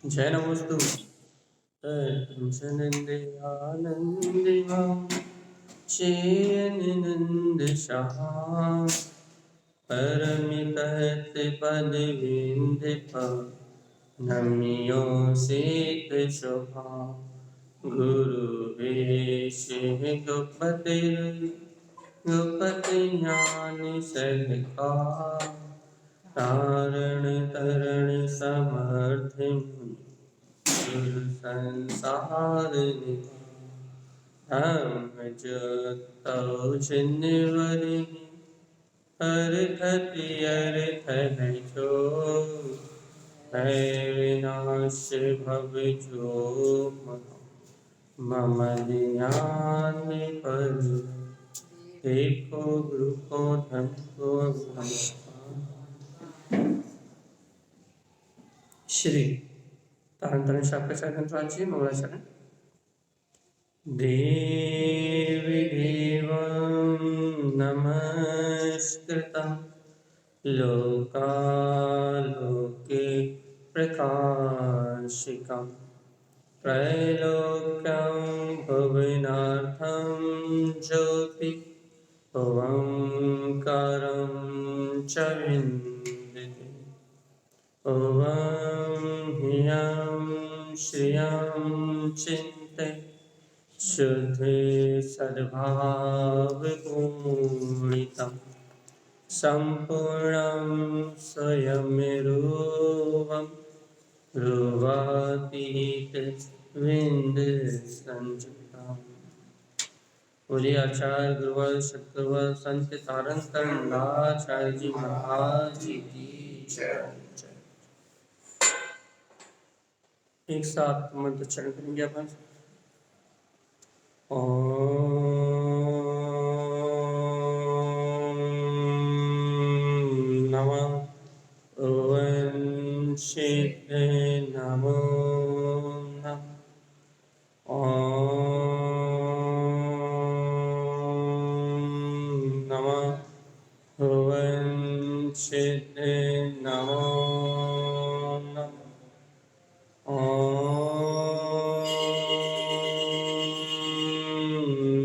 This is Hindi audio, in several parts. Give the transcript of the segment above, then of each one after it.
जय नमोस्तु दंशनंदयानंदिवां शेयनिनंदशां परमितहत पदविंदिपा नम्यो सेत शोभा गुरुवेशे गोपति ज्ञान सहका तारण तरण समर्थ मुनि संसार हम जो छिन्नवरि हरखति अर्थ है जो है विनाश भव जो मम ध्यान पर देखो गुरु को धन को श्री तारण तरण शास्त्र चरण राजी मंगलाचरण देवी देवं नमस्कृतं लोकालोके प्रकाशिकं त्रैलोक्यं भुवनार्थं ज्योति ओंकारं च विन्दते ॐ ह्रियं श्रियं चिन्ते शुद्धे सद्भावपूर्णितं सम्पूर्णं स्वयंरूपं ध्रुवातीत विन्दसंयुक्तम्। बोलिए आचार्य गुरुवर सतगुरुवर संत तारण तरणदाचार्य जी महाराज जी की जय। एक साथ मंत्र उच्चारण करेंगे अपन। ओम नमः वंशिते नमो नमः। ओम नमः वंशिते नमो नमः।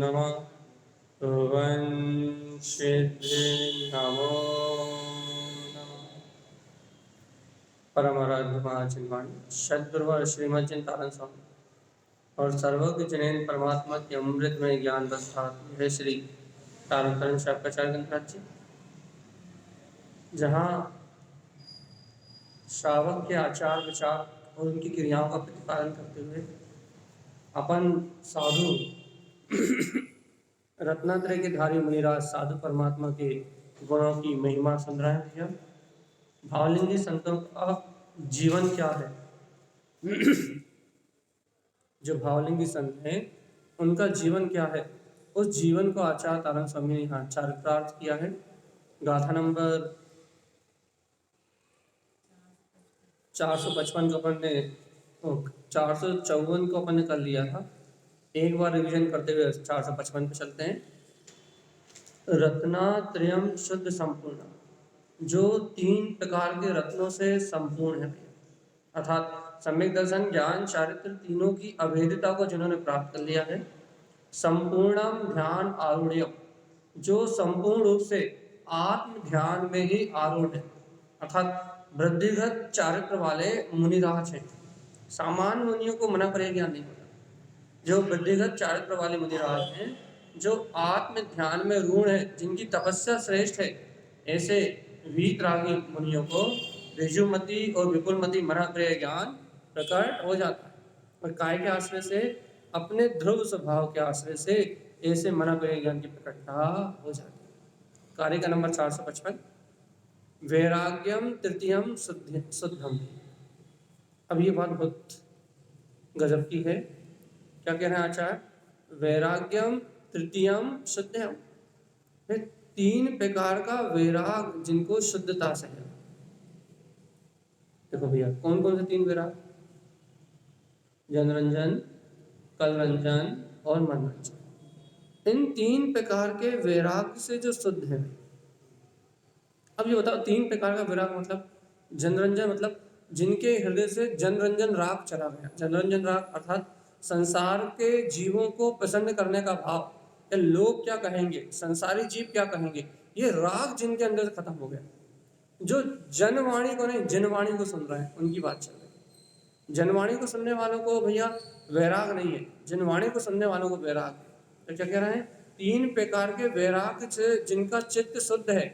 नमः वंशिते नमो नमः। परम आराध्य महाचिन्वाणी सद्गुरुवर श्रीमद् चिंतारण स्वामी और सर्वज्ञ जनेन परमात्मा के अमृतमय ज्ञान प्रसाद है श्री तारण तरण शास्त्राचार्य ग्रंथराज जी, जहाँ श्रावक के आचार विचार और उनकी क्रियाओं का प्रतिपादन करते हुए अपन साधु रत्नात्रय के धारी मुनिराज साधु परमात्मा के गुणों की महिमा सुन रहे हैं। भावलिंगी संतों का जीवन क्या है? जो भावलिंगी संत हैं उनका जीवन क्या है, उस जीवन को आचार्य तारण स्वामी ने यहाँ चरितार्थ किया है। गाथा नंबर 455 को अपन ने 454 को अपन ने कर लिया था। एक बार रिवीजन करते हुए 455 पे चलते हैं। रत्नात्रयम शुद्ध संपूर्ण, जो 3 प्रकार के रत्नों से संपूर्ण है, अर्थात सम्यक दर्शन ज्ञान चारित्र तीनों की अभेदता को जिन्होंने प्राप्त कर लिया है। संपूर्णम ध्यान आरूढ़, जो संपूर्ण रूप से आत्म ध्यान में ही आरूढ़ है, अर्थात वृद्धिगत चारित्र वाले मुनिराज हैं। सामान्य मुनियों को मना करे ज्ञान नहीं होता। जो वृद्धिगत चारित्र वाले मुनिराज हैं, जो आत्म ध्यान में रूढ़ है, जिनकी तपस्या श्रेष्ठ है, ऐसे वीतरागी मुनियों को ऋजुमति और विपुलमति मना करे ज्ञान प्रकट हो जाता है। और काय के आश्रय से, अपने ध्रुव स्वभाव के आश्रय से ऐसे मना करे ज्ञान की प्रकटता हो जाती है। कार्य का नंबर 455, वैराग्यम तृतीयम शुद्धम। अब ये बात बहुत गजब की है। क्या कह रहे हैं आचार्य? वैराग्यम तृतीयम शुद्धम, 3 प्रकार का वैराग जिनको शुद्धता से है। देखो भैया, कौन कौन से 3 वैराग? जनरंजन, कलरंजन और मनरंजन। इन 3 प्रकार के वैराग से जो शुद्ध है। अब ये बताओ, 3 प्रकार का वैराग मतलब, जनरंजन मतलब जिनके हृदय से जनरंजन राग चला गया। जनरंजन राग अर्थात संसार के जीवों को प्रसन्न करने का भाव, या लोग क्या कहेंगे, संसारी जीव क्या कहेंगे, ये राग जिनके अंदर से खत्म हो गया। जो जनवाणी को नहीं, जनवाणी को सुन रहे हैं, उनकी बात चल रही है। जनवाणी को सुनने वालों को भैया वैराग नहीं है, जनवाणी को सुनने वालों को वैराग है। तो क्या कह रहे हैं, 3 प्रकार के वैराग से जिनका चित्त शुद्ध है।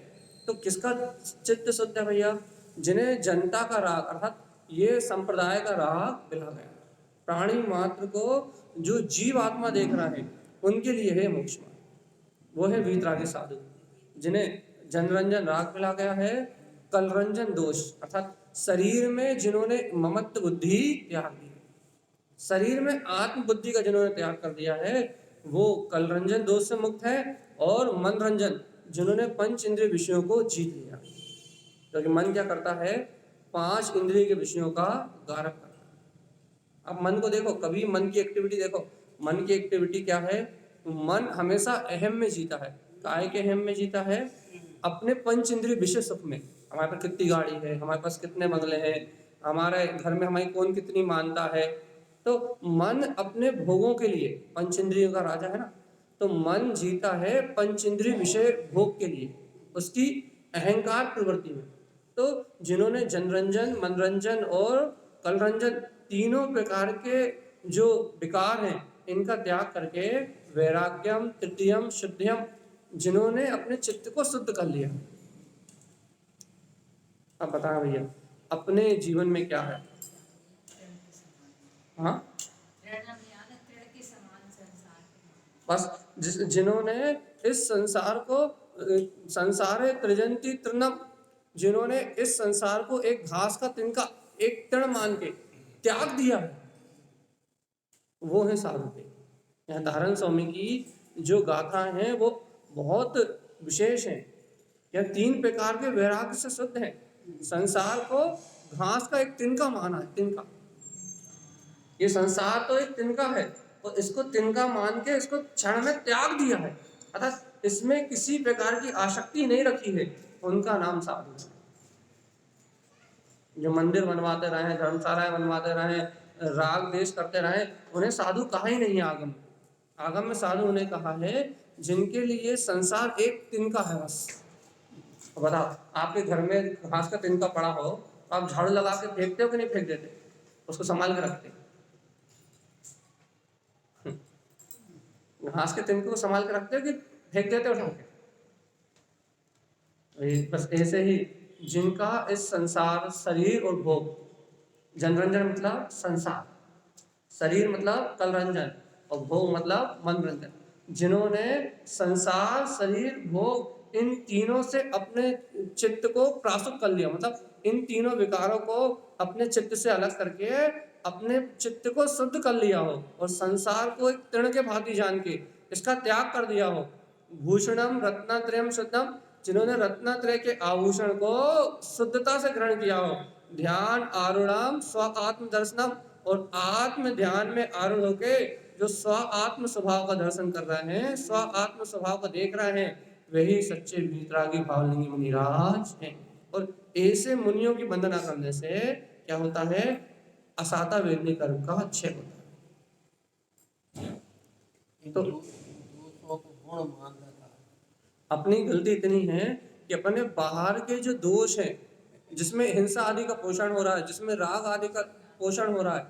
तो किसका चित्त शुद्ध है भैया, जिन्हें जनता का राग अर्थात ये संप्रदाय का राग मिला गया। प्राणी मात्र को जो जीव आत्मा देख रहा है, उनके लिए है मोक्ष मार्ग, वो है वीतरागी साधु, जिन्हें जनरंजन राग मिला गया है। कलरंजन दोष अर्थात शरीर में जिन्होंने ममत्व बुद्धि त्याग दी, शरीर में आत्म बुद्धि का जिन्होंने त्याग कर दिया है, वो कलरंजन दोष से मुक्त है। और मनरंजन, जिन्होंने पंच इंद्रिय विषयों को जीत लिया। क्योंकि मन क्या करता है, 5 इंद्रिय के विषयों का गारक करता है। अब मन को देखो, कभी मन की एक्टिविटी देखो, मन की एक्टिविटी क्या है, मन हमेशा अहम में जीता है। काय के अहम में जीता है, अपने पंच इंद्रिय विषय सुख में। हमारे पास कितनी गाड़ी है, हमारे पास कितने बंगले हैं, हमारे घर में हमारी कौन कितनी मानता है। तो मन अपने भोगों के लिए, पंच इंद्रियों का राजा है ना, तो मन जीता है पंच इंद्रिय विषय भोग के लिए, उसकी अहंकार प्रवृत्ति में। तो जिन्होंने जनरंजन, मनरंजन और कलरंजन तीनों प्रकार के जो विकार हैं, इनका त्याग करके वैराग्यम तृतीयम शुद्धियम, जिन्होंने अपने चित्त को शुद्ध कर लिया। अब बताएं भैया, अपने जीवन में क्या है? हाँ, बस जिन्होंने इस संसार को, संसारे त्रिजंती तृणम, जिन्होंने इस संसार को एक घास का तिनका, एक तृण मान के त्याग दिया है, वो है साधु के। यहाँ धारण स्वामी की जो गाथा है वो बहुत विशेष है। यह 3 प्रकार के वैराग्य से शुद्ध है। संसार को घास का एक तिनका माना है, तिनका। ये संसार तो एक तिनका है, और इसको तिनका मान के इसको क्षण में त्याग दिया है, अर्थात इसमें किसी प्रकार की आसक्ति नहीं रखी है, उनका नाम साधु है। जो मंदिर बनवाते रहे, धर्मशालाएं बनवाते रहे, राग देश करते रहे, उन्हें साधु कहा ही नहीं है। आगम आगम में साधु उन्हें कहा है जिनके लिए संसार एक तिनका है बस। बताओ, आपके घर में घास का तिनका पड़ा हो, तो आप झाड़ू लगा के फेंकते हो कि नहीं फेंक देते? उसको संभाल के रखते? घास के तिनके को संभाल के रखते हो कि फेंक देते हो उठा के? बस ऐसे ही जिनका इस संसार, शरीर और भोग, जनरंजन मतलब संसार, शरीर मतलब कलरंजन, और भोग मतलब मनरंजन, जिन्होंने संसार, शरीर, भोग, इन तीनों से अपने चित्त को प्रासुक कर लिया, मतलब इन तीनों विकारों को अपने चित्त से अलग करके अपने चित्त को शुद्ध कर लिया हो, और संसार को एक तृण के भांति जान के इसका त्याग कर दिया हो। भूषणम रत्नत्रयम शुद्धम, जिन्होंने रत्नत्रय के आभूषण को शुद्धता से ग्रहण किया हो। ध्यान आरूढ़म स्व आत्म दर्शनम, और आत्म ध्यान में आरूढ़ होके जो स्व आत्म स्वभाव का दर्शन कर रहे हैं, स्व आत्म स्वभाव को देख रहे हैं, वही सच्चे वीतरागी भावलिंगी मुनिराज हैं। और ऐसे मुनियों की वंदना करने से क्या होता है, असाता वेदनी कर्म का क्षय होता है। तो अपनी गलती इतनी है कि अपने बाहर के जो दोष हैं, जिसमें हिंसा आदि का पोषण हो रहा है, जिसमें राग आदि का पोषण हो रहा है,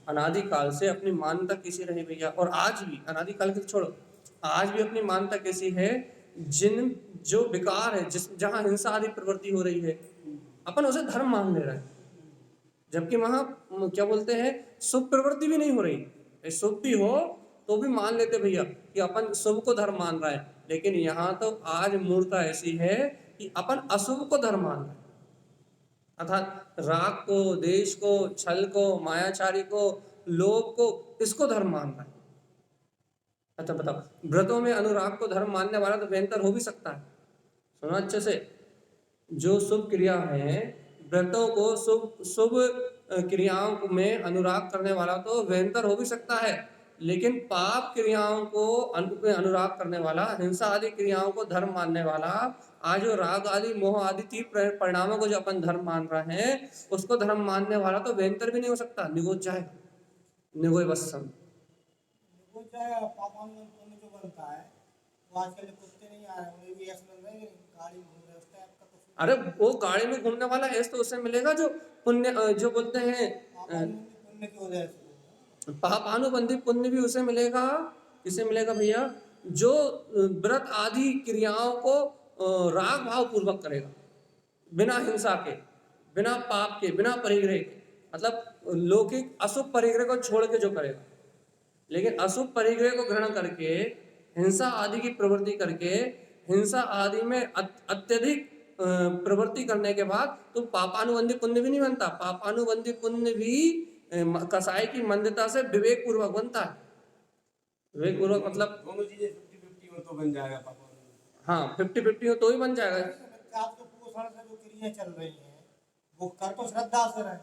अनादिकाल से अपनी मान्यता कैसी रही भैया, और आज भी अनादिकाल के छोड़ो, आज भी अपनी मान्यता कैसी है, जिन जो विकार है, जिस जहाँ हिंसा आदि प्रवृत्ति हो रही है, अपन उसे धर्म मान ले रहे हैं, जबकि वहाँ क्या बोलते हैं, शुभ प्रवृत्ति भी नहीं हो रही। शुभ भी हो तो भी मान लेते भैया कि अपन शुभ को धर्म मान रहा है, लेकिन यहाँ तो आज मूर्खता ऐसी है कि अपन अशुभ को धर्म मान रहे हैं, अर्थात राग को, देश को, छल को, मायाचारी को, लोभ को, इसको धर्म मान रहा है। अच्छा बताओ, व्रतों में अनुराग को धर्म मानने वाला तो भयंकर हो भी सकता है। सुनो अच्छे से, जो शुभ क्रिया है, व्रतों को, शुभ क्रियाओं में अनुराग करने वाला तो भयंकर हो भी सकता है, लेकिन पाप क्रियाओं को अनुराग करने वाला, हिंसा आदि क्रियाओं को धर्म मानने वाला आज जो राग आदि मोह आदि तीन परिणामों को जो अपन धर्म मान रहे हैं, उसको धर्म मानने वाला तो वेंतर भी नहीं हो सकता, निगोच जाएगा, निगोय वत्सम। वो चाहे पापानुगम पुण्य जो बनता है, वो आजकल जो कुत्ते नहीं आ रहे हैं उन्हें भी ऐसा लग रहा है कि गाड़ी घूम रहे हैं, उस टाइप का तो अरे वो गाड़ी में घूमने वाला ऐसा तो उसे मिलेगा जो पुण्य, जो बोलते हैं पापानुगम पुण्य की वजह से। पापानुबंधी पुण्य भी उसे मिलेगा। किसे मिलेगा भैया? जो व्रत आदि क्रियाओं को राग भाव पूर्वक करेगा, बिना हिंसा के, बिना पाप के, बिना परिग्रह के, मतलब लौकिक अशुभ परिग्रह को छोड़ के जो करेगा। लेकिन अशुभ परिग्रह को ग्रहण करके, हिंसा आदि की प्रवृत्ति करके, हिंसा आदि में अत्यधिक प्रवृत्ति करने के बाद तो पापानुबंधी पुण्य भी नहीं बनता। पापानुबंधी पुण्य भी कसाई की मंदता से विवेक पूर्वक बनता है। विवेक पूर्वक मतलब दोनों चीजें 50-50 में तो बन जाएगा पापा। हाँ 50-50 हो तो ही बन जाएगा। आपके पोषण से जो क्रियाएं चल रही हैं, वो कर तो श्रद्धा से रहे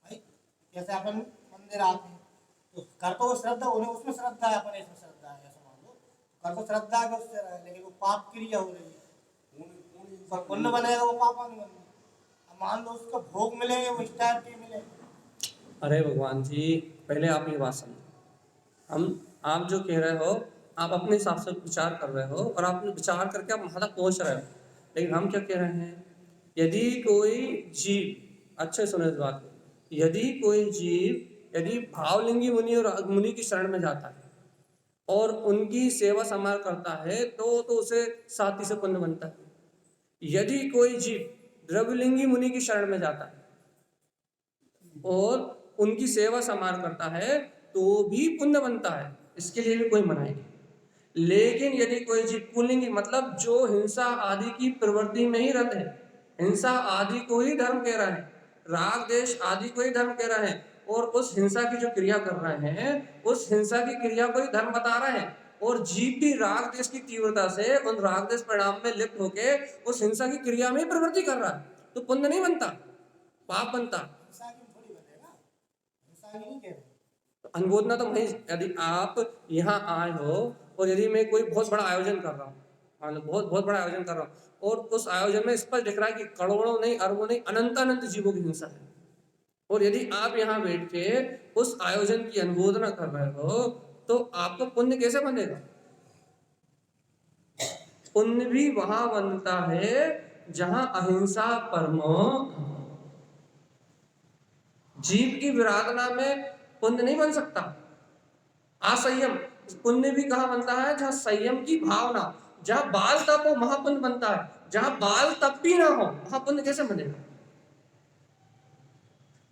भाई। जैसे अपन मंदिर आते हैं तो कर तो वो श्रद्धा, उन्हें उसमें श्रद्धा है, अपन इसमें श्रद्धा है, ऐसा मान लो। कर तो श्रद्धा है उससे रहे, लेकिन वो पाप क्रिया हो रही है, तो पुण्य बनेगा वो पापानुबंधी। अब मान लो उसको भोग मिलेंगे, वो इस टाइप के मिलेंगे। अरे भगवान जी, पहले आप ये बात समझो। आप जो कह रहे हो, आप अपने हिसाब से विचार कर रहे हो और आप विचार करके आप वहां तक पहुंच रहे हो। लेकिन हम क्या कह रहे हैं? यदि कोई जीव, अच्छे सुनो इस बात को, यदि कोई जीव यदि भावलिंगी मुनि और मुनि की शरण में जाता है और उनकी सेवा समार करता है तो उसे साथी से पुण्य बनता है। यदि कोई जीव द्रव्यलिंगी मुनि की शरण में जाता है और उनकी सेवा समार करता है तो भी पुण्य बनता है, इसके लिए भी कोई मनाही नहीं। लेकिन यदि कोई जीव पुल्लिंगी, मतलब जो हिंसा आदि की प्रवृत्ति में ही रत है, हिंसा आदि को ही धर्म कह रहा है, राग देश आदि को ही धर्म कह रहा है, और उस हिंसा की जो क्रिया कर रहे हैं, उस हिंसा की क्रिया को ही धर्म बता रहे हैं, और जीव भी राग देश की तीव्रता से उन राग देश परिणाम में लिप्त होके उस हिंसा की क्रिया में ही प्रवृत्ति कर रहा है, तो पुण्य नहीं बनता, पाप बनता। हिंसा की थोड़ी बनेगा, हिंसा की नहीं कह रहे। अनुमोदना तो नहीं। यदि आप यहाँ आए हो और यदि मैं कोई बहुत बड़ा आयोजन कर रहा हूँ, मान लो बहुत बहुत बड़ा आयोजन कर रहा हूँ, और उस आयोजन में स्पष्ट दिख रहा है कि करोड़ों नहीं, अरबों नहीं, अनंत जीवों की हिंसा है, और यदि आप यहाँ बैठ के उस आयोजन की अनुमोदना कर रहे हो तो आपको पुण्य कैसे बनेगा? पुण्य भी वहां बनता है जहां अहिंसा परमो। जीव की विराधना में पुण्य नहीं बन सकता। असंयम पुण्य भी कहाँ बनता है? जहाँ संयम की भावना, जहाँ बाल तप हो वहां पुण्य बनता है, जहाँ बाल तप भी ना हो वहां पुण्य कैसे बनेगा?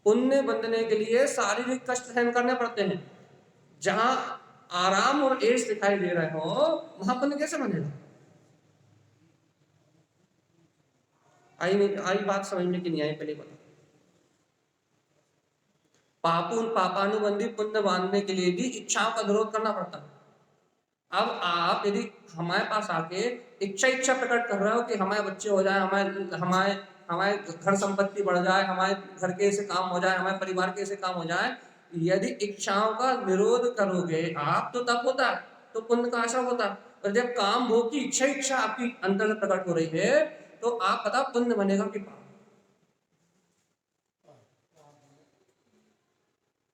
पुण्य बनने के लिए शारीरिक कष्ट सहन करने पड़ते हैं, जहां आराम और ऐश दिखाई दे रहे हो वहां पुण्य कैसे बनेगा? आई बात समझ में कि नहीं आई? पहले बता। पापानुबंधी पुण्य बांधने के लिए भी इच्छाओं का विरोध करना पड़ता है। अब आप यदि हमारे पास आके इच्छा प्रकट कर रहे हो कि हमारे बच्चे हो जाए, हमारे हमारे हमारे घर संपत्ति बढ़ जाए, हमारे घर के ऐसे काम हो जाए, हमारे परिवार के ऐसे काम हो जाए, यदि इच्छाओं का विरोध करोगे आप तो तब होता है, तो पुण्य का आशा होता है। और जब काम भोग की इच्छा आपकी अंतर से प्रकट हो रही है तो आप पता पुण्य बनेगा कि पाप?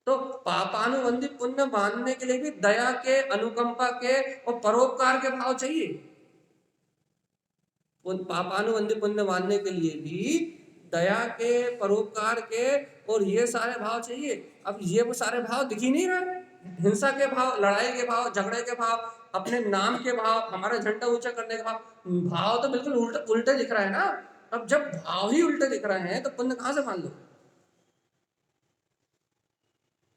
तो पापानुबंधी पुण्य मानने के लिए भी दया के, अनुकंपा के और परोपकार के भाव चाहिए। उन पापानुबंधी पुण्य मानने के लिए भी दया के, परोपकार के और ये सारे भाव चाहिए। अब ये वो सारे भाव दिख ही नहीं रहे। हिंसा के भाव, लड़ाई के भाव, झगड़े के भाव, अपने नाम के भाव, हमारा झंडा ऊंचा करने के भाव तो बिल्कुल उल्टे दिख रहा है ना। अब जब भाव ही उल्टे दिख रहे हैं तो पुण्य कहां से मान लो?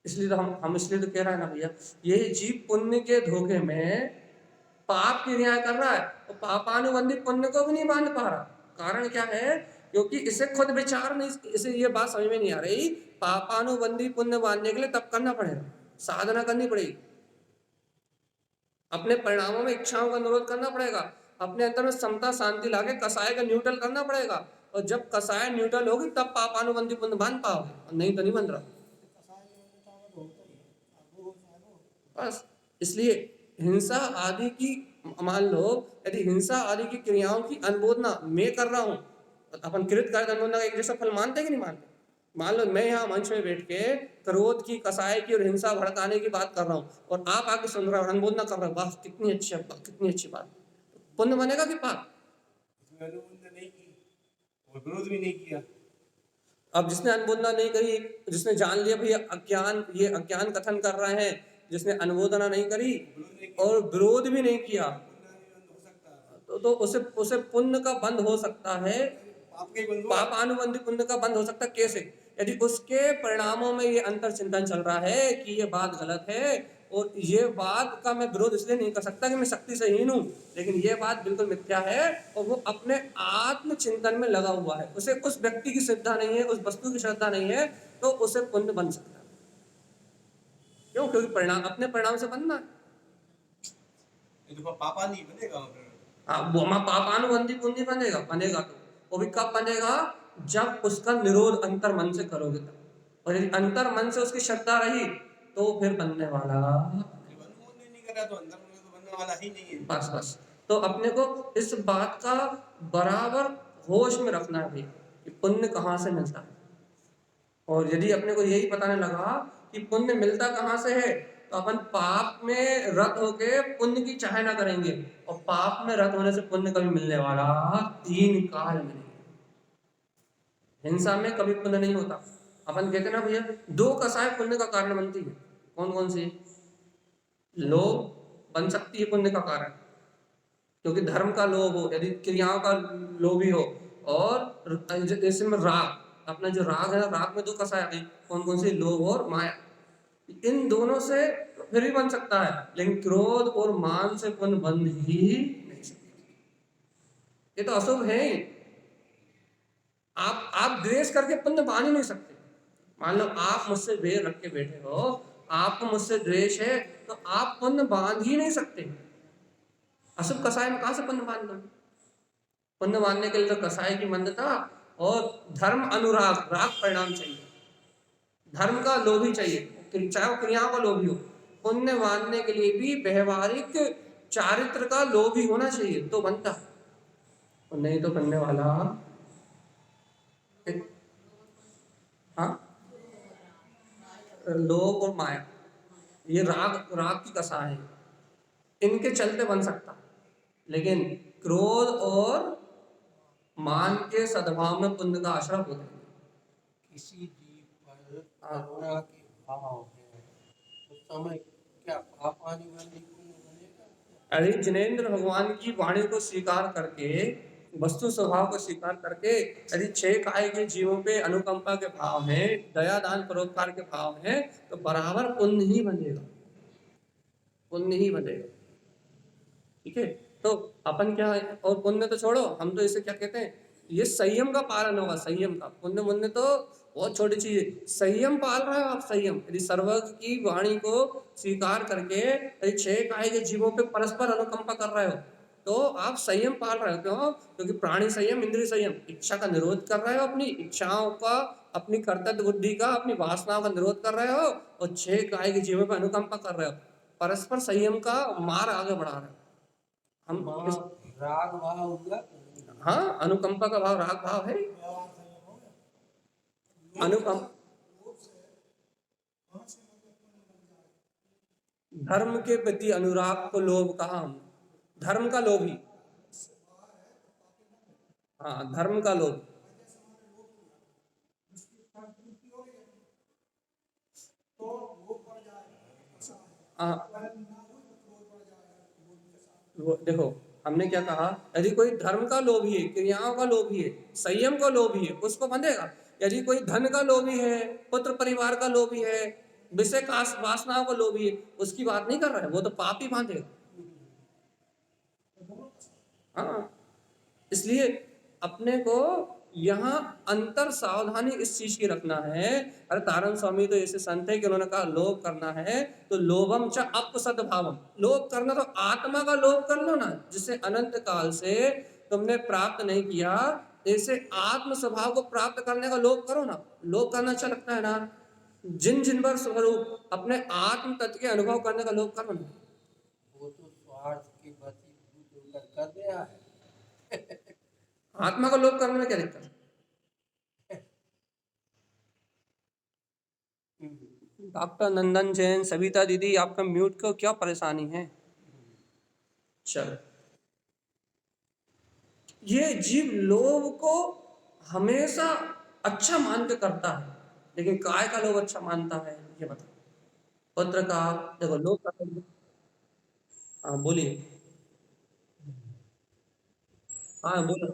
इसलिए तो हम इसलिए तो कह रहे हैं ना भैया, ये जीव पुण्य के धोखे में पाप की रियायत कर रहा है और पापानुबंधी पुण्य को भी नहीं मान पा रहा। कारण क्या है? क्योंकि इसे खुद विचार नहीं, इसे ये बात समझ में नहीं आ रही। पापानुबंधी पुण्य मानने के लिए तब करना पड़ेगा, साधना करनी पड़ेगी, अपने परिणामों में इच्छाओं का निरोध करना पड़ेगा, अपने अंदर में समता शांति लाके कसाय का न्यूट्रल करना पड़ेगा, और जब कसाय न्यूट्रल होगी तब पापानुबंधी पुण्य मान पाओगे, नहीं तो नहीं बन रहा। बस इसलिए हिंसा आदि की मान लो यदि हिंसा आदि की क्रियाओं की अनुमोदना मैं कर रहा हूं, अपन कृत कार्य अनुमोदना का एक जैसा फल मानते कि नहीं मानते? मान लो मैं यहाँ मंच में बैठ के क्रोध की, कसाई की और हिंसा भड़काने की बात कर रहा हूँ और आप आके सुन रहे हो, अनुमोदना कर रहे हो, वाह कितनी अच्छी बात, कितनी अच्छी बात, पुण्य बनेगा कि पाप? इसमें अनुमोदन नहीं की और विरोध भी नहीं किया। अब जिसने अनुमोदना नहीं करी, जिसने जान लिया भाई ये अज्ञान कथन कर रहे हैं, जिसने अनुमोदना नहीं करी और विरोध भी नहीं किया, हो सकता है तो उसे पुण्य का बंध हो सकता है, पाप के बंधु पापानुबंधी पुण्य का बंध हो सकता है। कैसे? यदि उसके परिणामों में ये अंतर चिंतन चल रहा है कि ये बात गलत है और ये बात का मैं विरोध इसलिए नहीं कर सकता कि मैं शक्ति से हीन हूं, लेकिन ये बात बिल्कुल मिथ्या है और वो अपने आत्म चिंतन में लगा हुआ है, उसे उस व्यक्ति की श्रद्धा नहीं है, उस वस्तु की श्रद्धा नहीं है, तो उसे पुण्य बन सकता है। क्यों? क्योंकि परिणाम अपने परिणाम से बनना है। ये तो पापा नहीं बनेगा फिर। हाँ, वो हमारा पापानुबंधी पुण्य बनेगा तो वो भी कब बनेगा? जब उसका निरोध अंतर मन से करोगे तब। और यदि अंतर मन से उसकी श्रद्धा रही तो फिर बनने वाला। जब अनुमोदन नहीं कर रहा तो अंदर में तो बनने वाला ही नहीं है। बस तो अपने को इस बात का बराबर होश में रखना है भाई कि पुण्य कहाँ से मिलता है। और यदि अपने को यही पता नहीं लगा कि पुण्य मिलता कहाँ से है, तो अपन पाप में रत होके पुण्य की चाह ना करेंगे, और पाप में रत होने से पुण्य कभी मिलने वाला 3 काल में नहीं। हिंसा में कभी पुण्य नहीं होता। अपन कहते ना भैया 2 कसाय पुण्य का कारण बनती है। कौन कौन सी? लोभ बन सकती है पुण्य का कारण, क्योंकि धर्म का लोभ हो, यदि क्रियाओं का लोभी हो, और जैसे में राग, अपना जो राग है, राग में 2 कसाय आ गई। कौन कौन सी? लोभ और माया। इन दोनों से फिर भी बन सकता है, लेकिन क्रोध और मान से पुण्य बन ही नहीं सकता। ये तो अशुभ है ही। आप द्वेष करके पुण्य बांध ही नहीं सकते। मान लो आप मुझसे वैर रख के बैठे हो, आपको मुझसे द्वेष है, तो आप पुण्य बांध ही नहीं सकते। अशुभ कसाय में कहां से पुण्य बांध लो? पुण्य बांधने के लिए तो कसाय की मंदता और धर्म अनुराग, राग परिणाम चाहिए। धर्म का लोभी चाहिए, चाहे वो क्रियाओं का लोभी हो। पुण्य बांधने के लिए भी व्यवहारिक चारित्र का लोभी होना चाहिए तो बनता, और नहीं तो बनने वाला। हाँ, लोभ और माया, ये राग की कसाय है, इनके चलते बन सकता, लेकिन क्रोध और मान के सद्भाव में पुण्य का आश्रय होता है। किसी जीव पर करुणा के भाव है उस समय क्या पापानुबंधी पुण्य बनेगा? अरे जिनेंद्र भगवान की वाणी को स्वीकार करके, वस्तु स्वभाव को स्वीकार करके, यदि 6 काय के जीवों पे अनुकंपा के भाव हैं, दया दान परोपकार के भाव हैं, तो बराबर पुण्य ही बनेगा, पुण्य ही बनेगा। ठीक है, तो अपन क्या है, और पुण्य तो छोड़ो, हम तो इसे क्या कहते हैं, ये संयम का पालन होगा, संयम का। पुण्य मुण्य तो बहुत छोटी चीज है, संयम पाल रहे हो आप, संयम। यदि सर्वज्ञ की वाणी को स्वीकार करके यदि 6 काय के जीवों पे परस्पर अनुकंपा कर रहे हो, तो आप संयम पाल रहे हो। क्यों? क्योंकि प्राणी संयम, इंद्रिय संयम, इच्छा का निरोध कर रहे हो, अपनी इच्छाओं का, अपनी कर्तव्य बुद्धि का, अपनी वासनाओं का निरोध कर रहे हो, और 6 काय के जीवों पे अनुकंपा कर रहे हो, परस्पर संयम का मार्ग आगे बढ़ा रहे हो। हम वहाँ राग भाव हुआ। हाँ, अनुकंपा का भाव राग भाव है। अनुकंप धर्म के प्रति अनुराग को लोभ कहा हम, धर्म का लोभी। हाँ, धर्म का लोभ। हाँ, देखो हमने क्या कहा, यदि कोई धर्म का लोभी है, क्रियाओं का लोभी है, संयम का लोभी है, उसको बंधेगा। यदि कोई धन का लोभी है, पुत्र परिवार का लोभी है, विषय का वासनाओं का लोभी है, उसकी बात नहीं कर रहा है, वो तो पाप ही बांधेगा। हाँ, इसलिए अपने को यहाँ अंतर सावधानी इस चीज की रखना है। अरे तारण स्वामी तो ऐसे संत है कि उन्होंने कहा लोभ करना है तो लोभम च अपसद्भावम, लोभ करना तो आत्मा का लोभ कर लो ना, जिसे अनंत काल से तुमने प्राप्त नहीं किया, ऐसे आत्म स्वभाव को प्राप्त करने का लोभ करो ना। लोभ करना अच्छा लगता है ना, जिन जिन पर स्वरूप अपने आत्म तत्व के अनुभव करने का लोभ करो ना। वो तो स्वार्थ के बस कर दिया है। आत्मा का लोभ करने में क्या दिक्कत है? डॉक्टर नंदन जैन, सविता दीदी, आपका म्यूट को क्या परेशानी है? चलो, ये जीव लोभ को हमेशा अच्छा मान के करता है, लेकिन काय का लोभ अच्छा मानता है ये बताओ। पुत्र का देखो लोभ का, हाँ बोलिए, हाँ बोलो।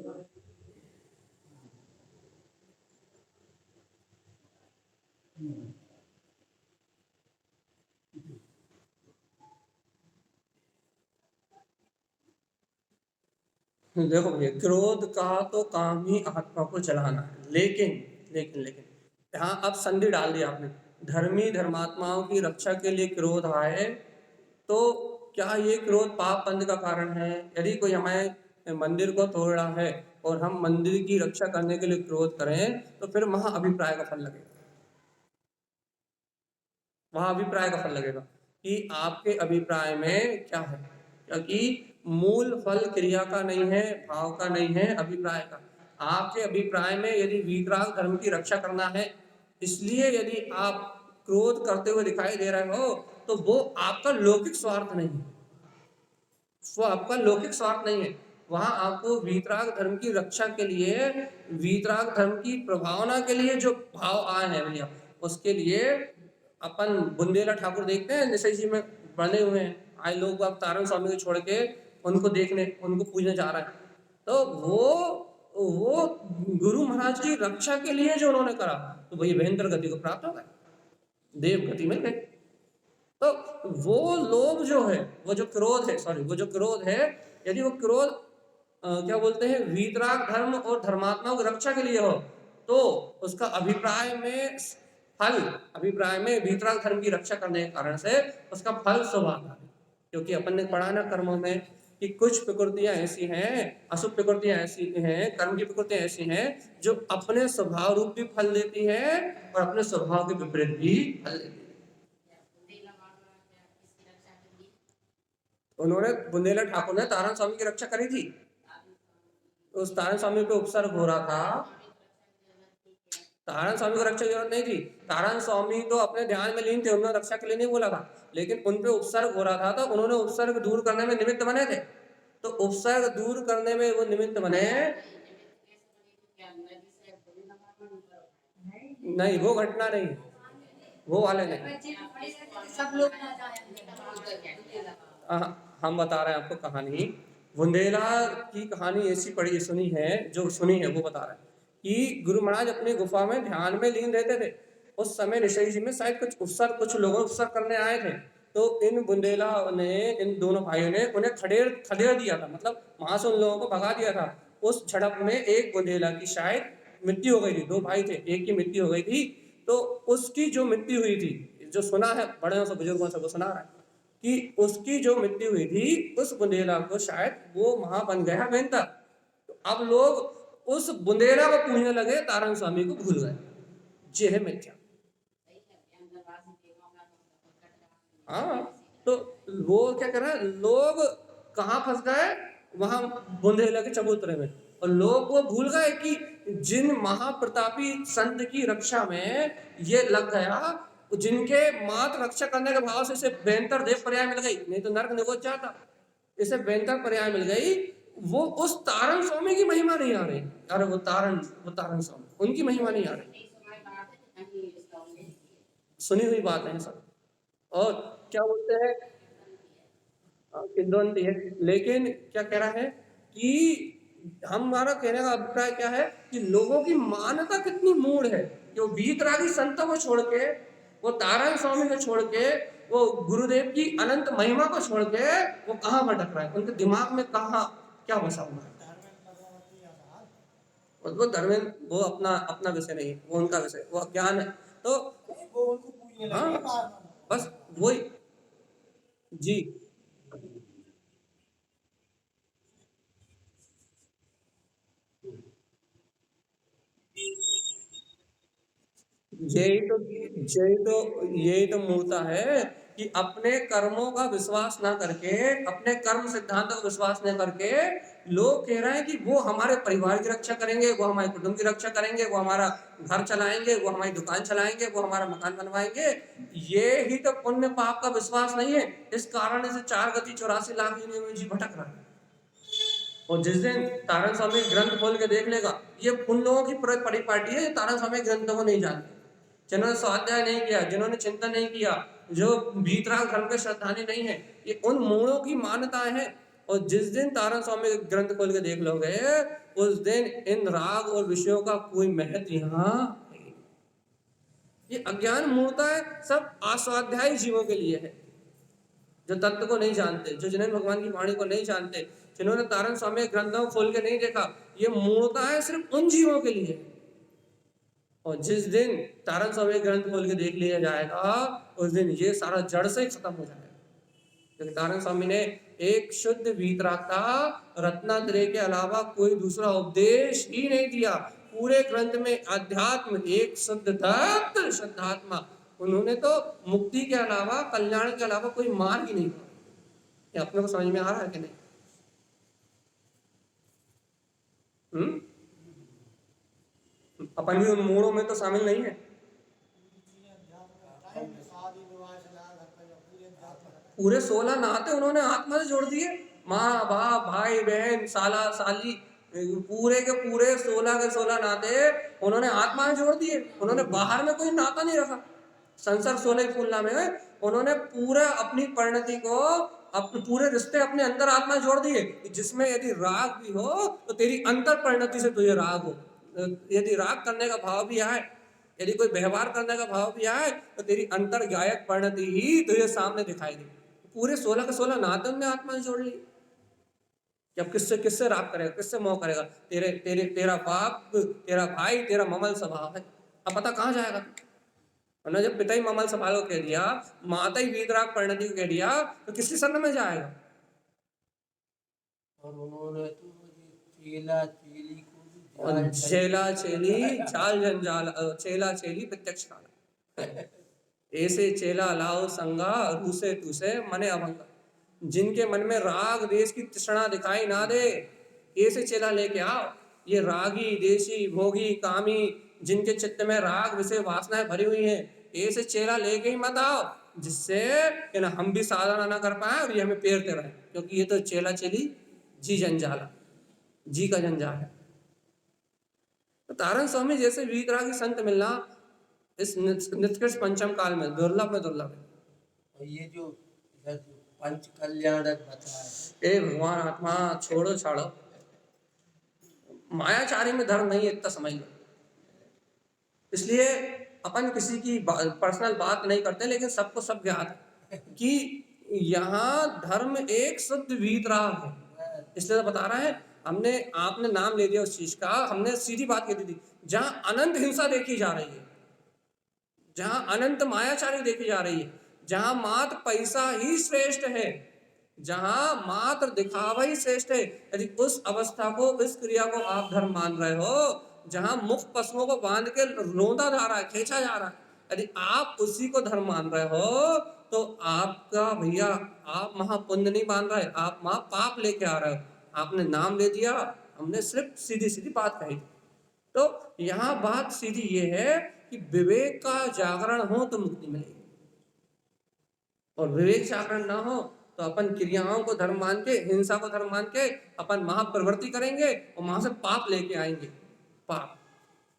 देखो भैया, क्रोध का तो काम ही आत्मा को जलाना है, लेकिन यहाँ अब संधि डाल दिया आपने। धर्मी धर्मात्माओं की रक्षा के लिए क्रोध आए तो क्या ये क्रोध पाप बंद का कारण है? यदि कोई हमारे मंदिर को तोड़ रहा है और हम मंदिर की रक्षा करने के लिए क्रोध करें तो फिर वहां अभिप्राय का फल लगेगा, वहां अभिप्राय का फल लगेगा कि आपके अभिप्राय में क्या है, क्योंकि मूल फल क्रिया का नहीं है, भाव का नहीं है, अभिप्राय का। आपके अभिप्राय में यदि वीतराग धर्म की रक्षा करना है, इसलिए यदि आप क्रोध करते हुए दिखाई दे रहे हो तो वो आपका लौकिक स्वार्थ नहीं है, वो आपका लौकिक स्वार्थ नहीं है। वहां आपको वीतराग धर्म की रक्षा के लिए, वीतराग धर्म की प्रभावना के लिए जो भाव आए हैं भैया, उसके लिए अपन बुंदेला ठाकुर देखते हैं निशय जी में बने हुए हैं, आज लोग अब तारण स्वामी को छोड़ के उनको देखने, उनको पूजने जा रहे हैं। तो वो गुरु महाराज की रक्षा के लिए जो उन्होंने करा, तो वही भयंकर गति को प्राप्त हो गए, देव गति मिल गई। तो वो लोभ जो है, वो जो क्रोध है, सॉरी, वो जो क्रोध है, यदि वो क्रोध क्या बोलते हैं, वीतराग धर्म और धर्मात्माओं की रक्षा के लिए हो, तो उसका अभिप्राय में फल, अभिप्राय में वीतराग धर्म की रक्षा करने के कारण से उसका फल स्वभाव है। क्योंकि अपन ने पढ़ा ना कर्मों में कि कुछ प्रकृतियां ऐसी हैं, अशुभ प्रकृतियां ऐसी हैं, कर्म की प्रकृतियां ऐसी हैं जो अपने स्वभाव रूप भी फल देती है और अपने स्वभाव के विपरीत भी फल देती है। उन्होंने, बुंदेला ठाकुर ने तारण स्वामी की रक्षा करी थी, उस तारण स्वामी पे उपसर्ग हो रहा था। तारण स्वामी को रक्षा की जरूरत नहीं थी, तारण स्वामी तो अपने ध्यान में लीन थे, उन्होंने रक्षा के लिए नहीं बोला था, लेकिन उन पे उपसर्ग हो रहा था तो उन्होंने उपसर्ग दूर करने में निमित्त बने थे। तो उपसर्ग दूर करने में वो निमित्त बने नहीं, वो घटना नहीं, वो वाले नहीं। सब लोग ना हम बता रहे हैं आपको कहानी, बुंदेला की कहानी ऐसी पढ़ी सुनी है, जो सुनी है वो बता रहे हैं कि गुरु महाराज अपनी गुफा में ध्यान में लीन रहते थे। उस समय निशय जी में शायद कुछ लोगों उपसर करने आए थे, तो इन बुंदेला ने, इन दोनों भाइयों ने उन्हें खदेड़ दिया था, मतलब वहां से उन लोगों को भगा दिया था। उस झड़प में एक बुंदेला की शायद मृत्यु हो गई थी, दो भाई थे, एक की मृत्यु हो गई थी। तो उसकी जो मृत्यु हुई थी, जो सुना है बड़े से बुजुर्गों से वो सुना रहा है कि उसकी जो मृत्यु हुई थी, उस बुंदेला को शायद वो वहां बन गया बेंतर। तो अब लोग उस बुंदेला को पूजने लगे, तारण स्वामी को भूल गए। ये है मिथ्या। हाँ, तो वो क्या कर रहा है, लोग कहाँ फंस गए, वहां बुंदेला के चबूतरे में, और लोग वो भूल गए कि जिन महाप्रतापी संत की रक्षा में ये लग गया, जिनके मात्र रक्षा करने के भाव से इसे बेहतर देव पर्याय मिल गई, नहीं तो नर्क निगोच जाता, इसे बेहतर पर्याय मिल गई, वो उस तारण स्वामी की महिमा नहीं आ रही। अरे वो तारण स्वामी, उनकी महिमा नहीं आ रही, सुनी हुई बात है सब। और क्या बोलते हैं, किंवदंती है, लेकिन क्या कह रहा है कि हमारा कहने का अभिप्राय क्या है कि लोगों की मान्यता कितनी मूढ़ है, जो वीतरागी संतों को छोड़ के, वो तारण स्वामी को छोड़ के, वो गुरुदेव की अनंत महिमा को छोड़ के वो कहाँ भटक रहा है, उनके दिमाग में कहाँ क्या बसा हुआ है। वो धर्मेंद्र, वो अपना अपना विषय नहीं, वो उनका विषय, वो अज्ञान है। तो वो उनको पूजने लगे हाँ, बार बार। बस वही जी। यही तो मूर्ता है कि अपने कर्मों का विश्वास ना करके, अपने कर्म सिद्धांतों का विश्वास न करके लोग कह रहे हैं कि वो हमारे परिवार की रक्षा करेंगे, वो हमारे कुटुंब की रक्षा करेंगे, वो हमारा घर चलाएंगे, वो हमारी दुकान चलाएंगे, वो हमारा मकान बनवाएंगे। ये ही तो पुण्य पाप का विश्वास नहीं है। इस कारण से 4 गति 84 लाख योनियों में जी भटक रहा है। और जिस दिन तारण स्वामी ग्रंथ खोल के देख लेगा, ये उन लोगों की परिपाटी है जो तारण स्वामी ग्रंथों को नहीं जानते, जिन्होंने स्वाध्याय नहीं किया, जिन्होंने चिंतन नहीं किया, जो वीतराग धर्म के श्रद्धानी नहीं है, ये उन मूढ़ों की मान्यताएं हैं। और जिस दिन तारण स्वामी ग्रंथ खोल के देख लोगे, उस दिन इन राग और विषयों का कोई महत्व यहाँ नहीं। ये अज्ञान मूर्ता है, सब अस्वाध्यायी जीवों के लिए है, जो तत्व को नहीं जानते, जो जिन्हें भगवान की वाणी को नहीं जानते, जिन्होंने तारण स्वामी ग्रंथों को खोल के नहीं देखा। ये मूर्ता है सिर्फ उन जीवों के लिए। और जिस दिन तारण स्वामी ग्रंथ खोल के देख लिया जाएगा, उस दिन ये सारा जड़ से खत्म हो जाएगा। क्योंकि तारण स्वामी ने एक शुद्ध वीतराग का रत्नात्रय के अलावा कोई दूसरा उपदेश ही नहीं दिया। पूरे ग्रंथ में अध्यात्म एक शुद्ध तत्व शुद्धात्मा, उन्होंने तो मुक्ति के अलावा, कल्याण के अलावा कोई मार्ग ही नहीं दिया। ये अपने को समझ में आ रहा है कि नहीं? अपन भी उन मूढ़ों में तो शामिल नहीं है। पूरे 16 नाते उन्होंने आत्मा से जोड़ दिए। माँ बाप भाई बहन साला साली, पूरे के पूरे 16 के 16 नाते उन्होंने आत्मा में जोड़ दिए। उन्होंने बाहर में कोई नाता नहीं रखा। संसार 16 फूलना में उन्होंने पूरा अपनी परिणति को, अपने पूरे रिश्ते अपने अंदर आत्मा जोड़ दिए, जिसमें यदि राग भी हो तो तेरी अंतर परिणति से तुझे राग हो। यदि राग करने का भाव भी आए, यदि कोई व्यवहार करने का भाव भी आए, तो तेरी अंतर गायक परिणति ही तुझे सामने दिखाई दे। पूरे 16 के 16 नाते ने आत्मा जोड़ ली। जब किससे किससे राग करेगा, किससे मोह करेगा? तेरा बाप, तेरा भाई, तेरा ममल स्वभाव है। अब पता कहाँ जाएगा? और जब पिता ही ममल स्वभाव को कह दिया, माता ही वीतराग परिणति को कह दिया, तो किसकी शरण में जाएगा? और उन्होंने तो चेला चेली को चेला चेली चाल जंजाल, चेला चेली प्रत्यक्ष काल ऐसे चेला लाओ संगा, रूसे तुसे मने अभंगा। जिनके मन में राग देश की तृष्णा दिखाई ना दे, ऐसे चेला लेके आओ। ये रागी देशी भोगी कामी, जिनके चित्त में राग विषय वासनाएं भरी हुई हैं, ऐसे चेला लेके ही मत आओ, जिससे हम भी साधना ना कर पाए और ये हमें पेरते रहे। क्योंकि ये तो चेला चेली जी जंजाला, जी का जंजाल है। तो तारण स्वामी जैसे वीतरागी संत मिलना इस निष्कृष्ट पंचम काल में दुर्लभ है। और ये जो पंच कल्याणक बताया, ए भगवान आत्मा छोड़ो छाड़ो, मायाचारी में धर्म नहीं है, इतना समझ लो। इसलिए अपन किसी की पर्सनल बात नहीं करते, लेकिन सबको सब ज्ञात है कि यहाँ धर्म एक शुद्ध वीतराग है। इसलिए तो बता रहे हैं, हमने आपने नाम ले दिया उस चीज का, हमने सीधी बात कह दी थी। जहाँ अनंत हिंसा देखी जा रही है, जहाँ अनंत मायाचारी देखी जा रही है, जहाँ मात्र पैसा ही श्रेष्ठ है, जहाँ मात्र दिखावा ही श्रेष्ठ है, यदि उस अवस्था को, इस क्रिया को आप धर्म मान रहे हो, जहाँ मुख पशुओं को बांध के रोंदा जा रहा है, खींचा जा रहा है, यदि आप उसी को धर्म मान रहे हो, तो आपका भैया आप महापुण्य नहीं मान रहे, आप महापाप लेके आ रहे हो। आपने नाम ले दिया, हमने सिर्फ सीधी सीधी बात कही। तो यहाँ बात सीधी ये है कि विवेक का जागरण हो तो मुक्ति मिलेगी, और विवेक जागरण ना हो तो अपन क्रियाओं को धर्म मान के, हिंसा को धर्म मान के अपन महाप्रवृत्ति करेंगे और वहां से पाप लेके आएंगे। पाप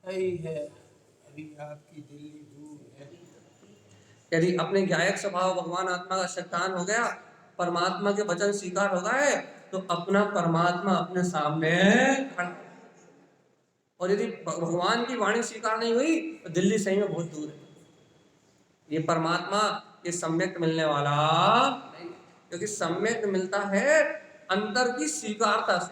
सही है। अभी आपकी दिल्ली दूर है। यदि अपने गायक स्वभाव भगवान आत्मा का शैतान हो गया, परमात्मा के वचन स्वीकार हो गए, तो अपना परमात्मा अपने सामने खड़ा। और यदि भगवान की वाणी स्वीकार नहीं हुई तो दिल्ली सही में बहुत दूर है। ये परमात्मा ये सम्यक मिलने वाला नहीं, क्योंकि सम्यक मिलता है अंतर की स्वीकारता से,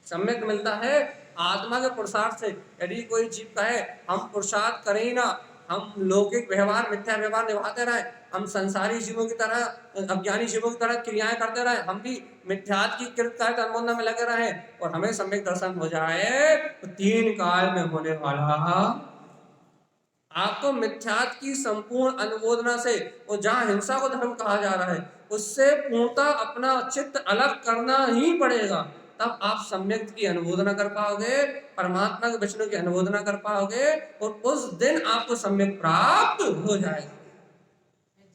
सम्यक मिलता है आत्मा के पुरुषार्थ से। यदि कोई जीव कहे हम पुरुषार्थ करें ही ना, हम लौकिक व्यवहार, मिथ्या व्यवहार निभाते रहे, हम संसारी जीवों की तरह, अज्ञानी जीवों की तरह क्रियाएं करते रहे, हम भी मिथ्यात्व की कृतकार्य कर्मों में लगे रहे, और हमें सम्यक दर्शन हो जाए, तो 3 काल में होने वाला आपको मिथ्यात्व की संपूर्ण अनुमोदना से, और जहां हिंसा को धर्म कहा जा रहा है, उससे पूर्णतः अपना चित्त अलग करना ही पड़ेगा। तब आप सम्यक की अनुमोदना कर पाओगे, परमात्मा के वचनों की अनुमोदना कर पाओगे, और उस दिन आपको सम्यक प्राप्त हो जाएगा।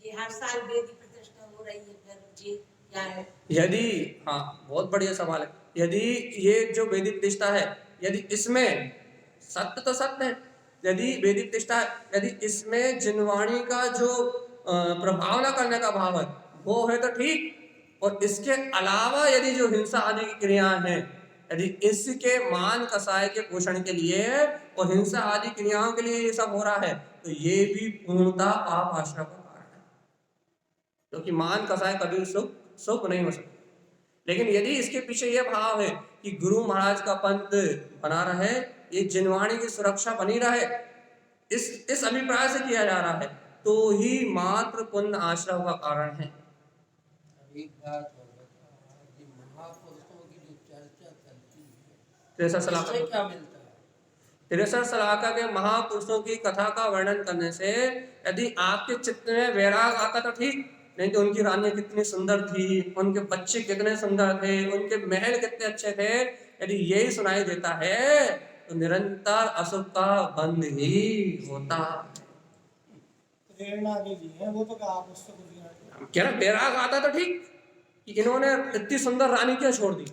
जी हर साल वेदी प्रतिष्ठा हो रही है, फिर जी क्या है? यदि, हाँ बहुत बढ़िया सवाल है, यदि ये जो वेदी प्रतिष्ठा है, यदि इसमें सत्य तो सत्य है, यदि वेदी प्रतिष्ठा है, यदि इसमें जिनवाणी का जो प्रभाव न करने का भाव है वो है तो ठीक, और इसके अलावा यदि जो हिंसा आदि की क्रियाएं हैं, यदि इसके मान कसाय के पोषण के लिए और हिंसा आदि क्रियाओं के लिए ये सब हो रहा है, तो ये भी पूर्णतः पाप आश्रय का कारण है, क्योंकि मान कसाय कभी सुख नहीं हो सकता। लेकिन यदि इसके पीछे यह भाव है कि गुरु महाराज का पंथ बना रहे, ये जिनवाणी की सुरक्षा बनी रहे, इस अभिप्राय से किया जा रहा है, तो ही मात्र पुण्य आश्रय का कारण है। एक बात और बताओ, ये महापुरुषों की जो चर्चा चलती है, तिरसठ इससे सलाका, क्या मिलता है? तिरसठ सलाका के महापुरुषों की कथा का वर्णन करने से यदि आपके चित्त में वैराग आता तो ठीक, नहीं तो उनकी रानी कितनी सुंदर थी, उनके बच्चे कितने सुंदर थे, उनके महल कितने अच्छे थे, यदि यही सुनाई देता है तो निरंतर असुख का बंध ही होता है। प्रेरणा भी दी है वो, तो क्या आप उससे कुछ नहीं। कह रहे वैराग आता तो ठीक, कि इन्होंने इतनी सुंदर रानी क्यों छोड़ दी,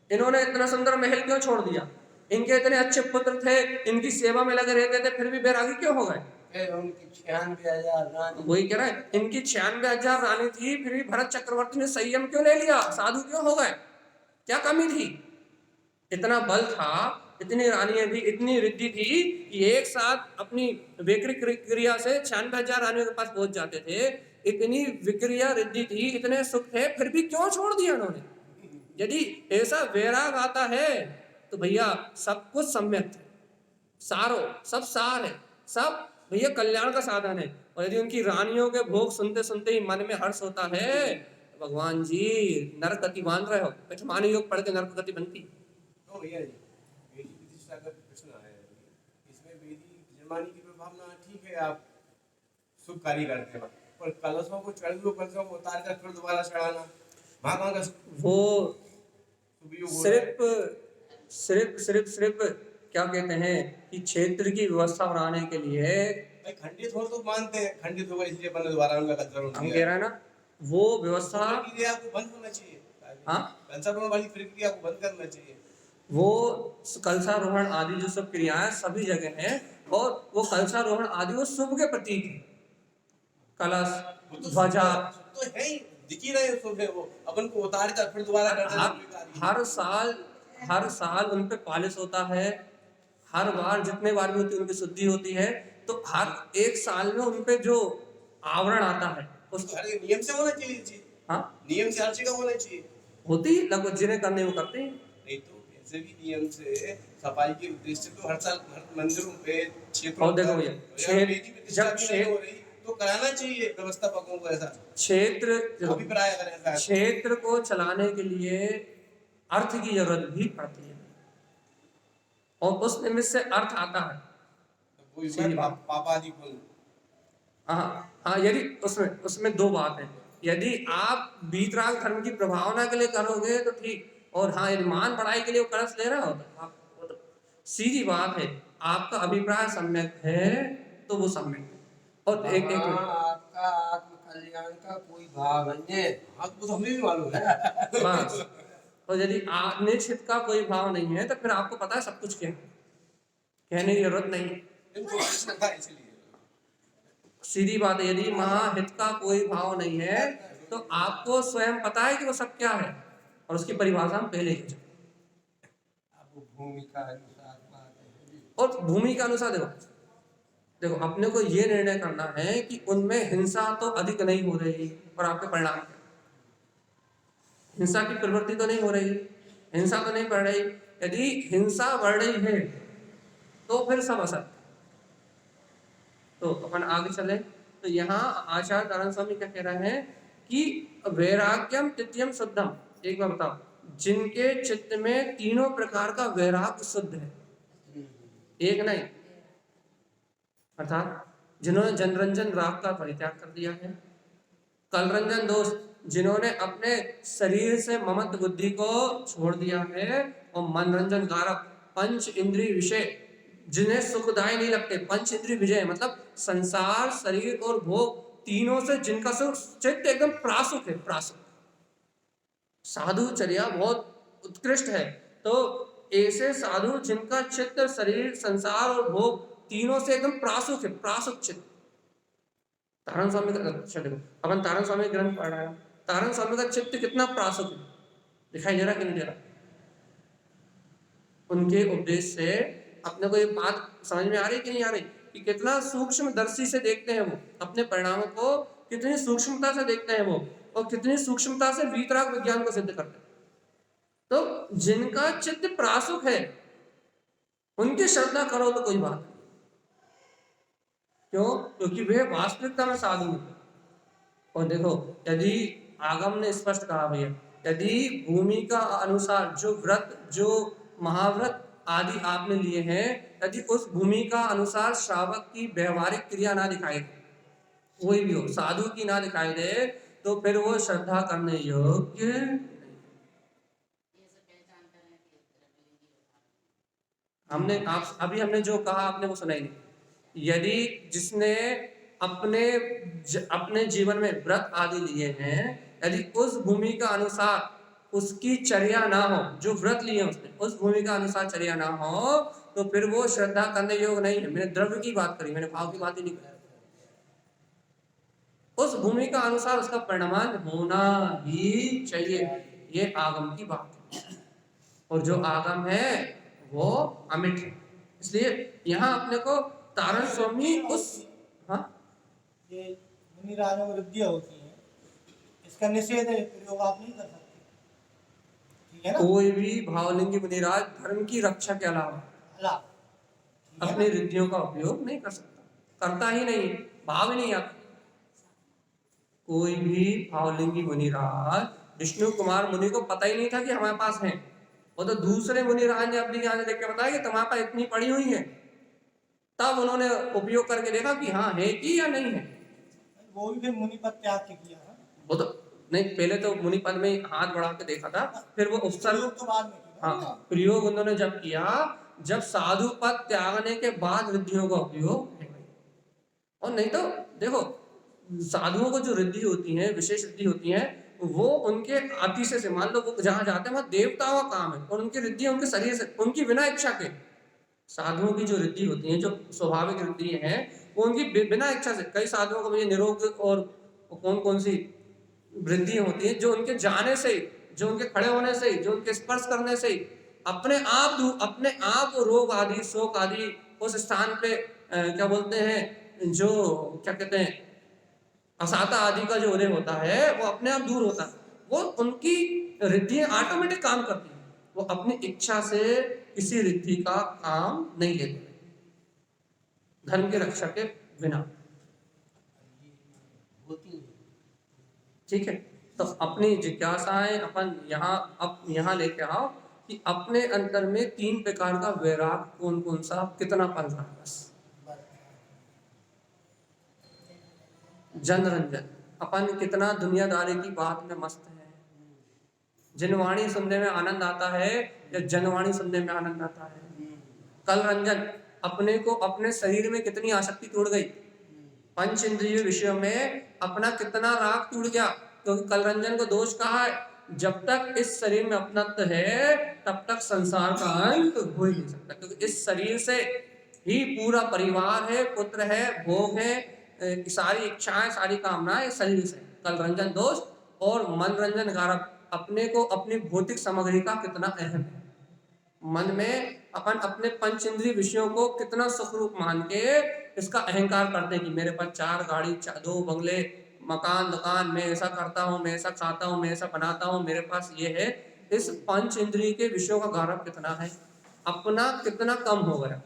इन्होंने इतना सुंदर महल क्यों छोड़ दिया, इनके इतने अच्छे पुत्र थे, इनकी सेवा में लगे रहते थे, फिर भी बैरागी क्यों हो गए? फिर उनकी 96,000 रानी, वही कह रहा है, इनकी 96,000 रानी थी, फिर भी भरत चक्रवर्ती ने संयम क्यों ले लिया, साधु क्यों हो गए, क्या कमी थी? इतना बल था, इतनी रानियां थी, इतनी रिद्धि थी कि एक साथ अपनी वैकृत क्रिया से 96,000 रानियों के पास पहुंच जाते थे, इतनी विक्रिया रिद्धि थी, इतने सुख थे, फिर भी क्यों छोड़ दिया उन्होंने? यदि ऐसा वैराग आता है तो भैया सब कुछ सम्यक है, सारो सब सार है, सब भैया कल्याण का साधन है। और यदि उनकी रानियों के भोग सुनते सुनते ही मन में हर्ष होता है, तो भगवान जी नरक गति बांध रहे हो, बैठमानी योग पढ़ के नरक गति बनती। तो भैया जी वेदी प्रतिष्ठा का प्रश्न आया है, इसमें वेदी जन्मानी की भावना ठीक है, आप शुभ कार्य करते हैं, पर कलशों को चढ़ दो, कलशों को उतार कर फिर दोबारा चढ़ाना, भगवान का वो शुभ योग हो रहा है। सिर्फ क्या कहते हैं कि क्षेत्र की व्यवस्था बनाने के लिए भाई खंडित हो तो मानते हैं, खंडित होगा इसलिए अपन ने दोबारा उनका कल्चर हम कह रहे हैं ना, वो व्यवस्था, प्रक्रिया को बंद होना चाहिए, हाँ कल्चर वाली प्रक्रिया को बंद करना चाहिए। वो कलशारोहण आदि जो सब क्रियाएं सभी जगह हैं, और वो कलशारोहण आदि वो शुभ के प्रतीक है, कलश ध्वजा तो है ही, दिख ही रहे शुभ है, वो अपन को उतार कर फिर दोबारा करना। हर साल उन पे पालिश होता है, हर बार जितने बार भी होती है उनकी शुद्धि होती है, तो हर एक साल में उन पे जो आवरण आता है उसको हर नियम से होना चाहिए जी, हाँ नियम से हर जगह होना चाहिए। होती लगभग जिन्हें करने वो करते हैं। नहीं तो ऐसे भी नियम से सफाई के उद्देश्य से तो हर साल हर मंदिरों पे क्षेत्रों और देखो भैया, तो कराना चाहिए व्यवस्थापकों को, ऐसा अभिप्राय अगर ऐसा है। क्षेत्र को चलाने के लिए अर्थ की जरूरत भी पड़ती है, और उस निमित्त से अर्थ आता है। तो वो पापादि पुण्य, हाँ, यदि उसमें दो बात है, यदि आप वीतराग धर्म की प्रभावना के लिए करोगे तो ठीक, और हाँ यदि मान बढ़ाई के लिए वो कलश ले रहा हो तो आप, तो सीधी बात है, आपका अभिप्राय सम्यक है तो वो सम्यक है। और एक आपका आत्म कल्याण का कोई भाव नहीं है, आपको तो हमें भी मालूम है बस, और यदि निश्चित का कोई भाव नहीं है तो फिर आपको पता है सब कुछ क्या है, कहने की जरूरत नहीं है, इसलिए सीधी बात है। यदि महाहित का कोई भाव नहीं है तो आपको स्वयं पता है कि वो सब क्या है, और उसकी परिभाषा हम पहले ही आपको भूमिका अनुसार बात है। और भूमि के अनुसार देखो अपने को ये निर्णय करना है कि उनमें हिंसा तो अधिक नहीं हो रही, और आपके परिणाम क्या, हिंसा की प्रवृत्ति तो नहीं हो रही, हिंसा तो नहीं बढ़ रही। यदि हिंसा बढ़ रही है तो फिर सब असर। तो अपन आगे चले, तो यहाँ आचार्य नारायण स्वामी क्या कह रहे हैं कि वैराग्यम तृतीयम शुद्धम, एक बार बताओ, जिनके चित्त में तीनों प्रकार का वैराग्य शुद्ध है, एक नहीं, अर्थात जिन्होंने जनरंजन राग का परित्याग कर दिया है। कलरंजन दोष, जिन्होंने अपने शरीर से ममत्व बुद्धि को छोड़ दिया है। और मनरंजन कारक, पंच इंद्रिय विषय जिन्हें सुखदायी नहीं लगते, पंच इंद्रिय विजय मतलब संसार, शरीर और भोग तीनों से जिनका चित्त एकदम प्रासुक है। प्रासुक साधुचर्या बहुत उत्कृष्ट है, तो ऐसे साधु जिनका चित्त शरीर, संसार और भोग तीनों से एकदम प्रासुक है, प्रासुक चित्त। तारण स्वामी का देखो, अपन तारण स्वामी ग्रंथ पढ़ रहे हैं, तारण स्वामी का चित्त कितना प्रासुक है, दिखाई दे रहा कि नहीं दे रहा? उनके उपदेश से अपने को ये बात समझ में आ रही कि नहीं आ रही कि कितना सूक्ष्म दर्शी से देखते हैं वो अपने परिणामों को, कितनी सूक्ष्मता से देखते हैं वो, और कितनी सूक्ष्मता से वीतराग विज्ञान को सिद्ध करते हैं। तो जिनका चित्त प्रासुक है उनकी श्रद्धा करो तो कोई बात नहीं। क्यों? क्योंकि वे वास्तविकता में साधु है। और देखो, यदि आगम ने स्पष्ट कहा भैया, यदि भूमि का अनुसार जो व्रत, जो महाव्रत आदि आपने लिए हैं, यदि उस भूमि का अनुसार श्रावक की व्यवहारिक क्रिया ना दिखाई दे, कोई भी हो साधु की ना दिखाई दे, तो फिर वो श्रद्धा करने योग्य। हमने जो कहा आपने वो सुना ही नहीं। यदि जिसने अपने जीवन में व्रत आदि लिए हैं, यदि उस भूमि का अनुसार उसकी चर्या ना हो, जो व्रत लिए उसने उस भूमि का अनुसार चर्या ना हो, तो फिर वो श्रद्धा करने योग्य नहीं है। मैंने द्रव्य की बात करी, मैंने भाव की बात ही नहीं करी। उस भूमि का अनुसार उसका परिणाम होना ही चाहिए, ये आगम की बात है। और जो आगम है वो अमिट है। इसलिए यहाँ अपने को तारण स्वामी उस ये मुनि राजों में वृद्धि होती है, इसका निषेध है, प्रयोग आप नहीं कर सकते, ठीक है ना? कोई भी भावलिंगी मुनिराज धर्म की रक्षा के अलावा अपनी रिद्धियों का उपयोग नहीं कर सकता, करता ही नहीं, भाव ही नहीं आता। कोई भी भावलिंगी मुनिराज, विष्णु कुमार मुनि को पता ही नहीं था कि हमारे पास है, वो तो दूसरे मुनिराज ने अपनी ज्ञान देख के बताया कि तुम्हारे पास इतनी पड़ी हुई है, तब उन्होंने उपयोग करके देखा कि हाँ है कि या नहीं है। वो भी फिर मुनि पद त्याग के किया है। वो तो नहीं, पहले तो मुनि पद में हाथ बढ़ा के देखा था, फिर वो उपसर्ग तो बाद में किया। हाँ, प्रयोग उन्होंने जब किया, जब साधु पद त्यागने के बाद रिद्धियों का उपयोग है। और नहीं तो देखो, साधुओं को जो रिद्धि होती है, विशेष रिद्धि होती है, वो उनके आतिशय से, मान लो वो जहाँ जाते हैं वहाँ देवताओं का काम है, और उनकी रिद्धि उनके शरीर से, उनकी बिना इच्छा के। साधुओं की जो रिद्धि होती है, जो स्वाभाविक रिद्धि है, वो उनकी बिना इच्छा से। कई साधुओं को निरोग और कौन कौन सी वृद्धि होती है जो उनके जाने से, जो उनके खड़े होने से, जो उनके स्पर्श करने से अपने आप रोग आदि, शोक आदि उस स्थान पे क्या बोलते हैं, जो क्या कहते हैं, असाता आदि का जो उदय होता है, वो अपने आप दूर होता है। वो उनकी रिद्धियां ऑटोमेटिक काम करती है, वो अपनी इच्छा से किसी रिद्धि का काम नहीं लेते धर्म के रक्षा के बिना। ठीक है, तो अपनी जिज्ञासाएं अपन यहाँ लेके आओ कि अपने अंतर में 3 प्रकार का वैराग कौन कौन सा कितना पल रहा है। बस जनरंजन, अपन कितना दुनियादारी की बात में मस्त है, जनवाणी सुनने में आनंद आता है या जनवाणी सुनने में आनंद आता है। कल रंजन, अपने को अपने शरीर में कितनी आसक्ति टूट गई, पंच इंद्रिय विषयों में अपना कितना राग टूट गया। क्योंकि कल रंजन को दोष कहा है, जब तक इस शरीर में अपनत्व है तब तक संसार का अंत हो ही नहीं सकता, क्योंकि इस शरीर से ही पूरा परिवार है, पुत्र है, भोग है, सारी इच्छाएं, सारी कामनाएं शरीर से। कल रंजन दोष। और मनरंजन कारक, अपने को अपनी भौतिक सामग्री का कितना अहम है, मन में अपन अपने पंच इंद्रिय विषयों को कितना सुखरूप मान के इसका अहंकार करते हैं कि मेरे पास 4 गाड़ी, 2 बंगले, मकान, दुकान, मैं ऐसा करता हूँ, मैं ऐसा खाता हूँ, मैं ऐसा बनाता हूँ, मेरे पास ये है। इस पंच इंद्रिय के विषयों का गौरव कितना है, अपना कितना कम हो गया,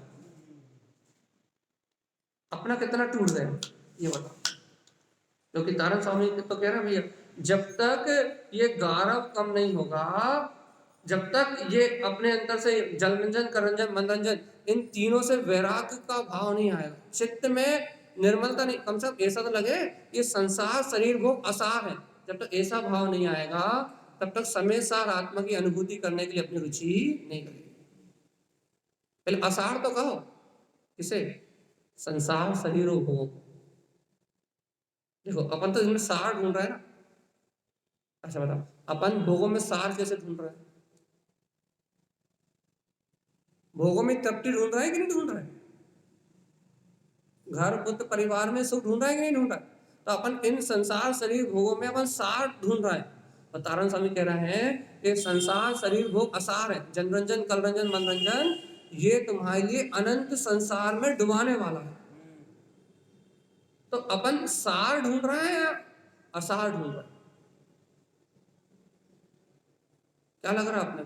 अपना कितना टूट गया, ये बताओ। क्योंकि तारण स्वामी तो कह रहे हैं भैया, जब तक ये गौरव कम नहीं होगा, जब तक ये अपने अंतर से जलरंजन, कररंजन, मनरंजन इन तीनों से वैराग्य का भाव नहीं आएगा, चित्त में निर्मलता नहीं, कम से कम ऐसा तो लगे ये संसार शरीर भोग असार है। जब तक ऐसा भाव नहीं आएगा तब तक समय सार आत्मा की अनुभूति करने के लिए अपनी रुचि नहीं करेगी। पहले असार तो कहो, किसे? संसार शरीर और भोग। देखो अपन तो इसमें सार ढूंढ रहे हैं ना। अच्छा बताओ, अपन भोगों में सार कैसे ढूंढ रहे हैं? भोगों में तृप्ति ढूंढ रहा है कि नहीं ढूंढ रहा है? घर पुत्र परिवार में सुख ढूंढ रहा है कि नहीं ढूंढ रहा है? तो अपन इन संसार शरीर भोगों में अपन सार ढूंढ रहा है। और तारण स्वामी कह रहे हैं कि संसार शरीर भोग असार है, जनरंजन कलरंजन मनरंजन ये तुम्हारे लिए अनंत संसार में डुबाने वाला है। तो अपन सार ढूंढ रहे हैं या असार ढूंढ रहे हैं? क्या लग रहा है आपने?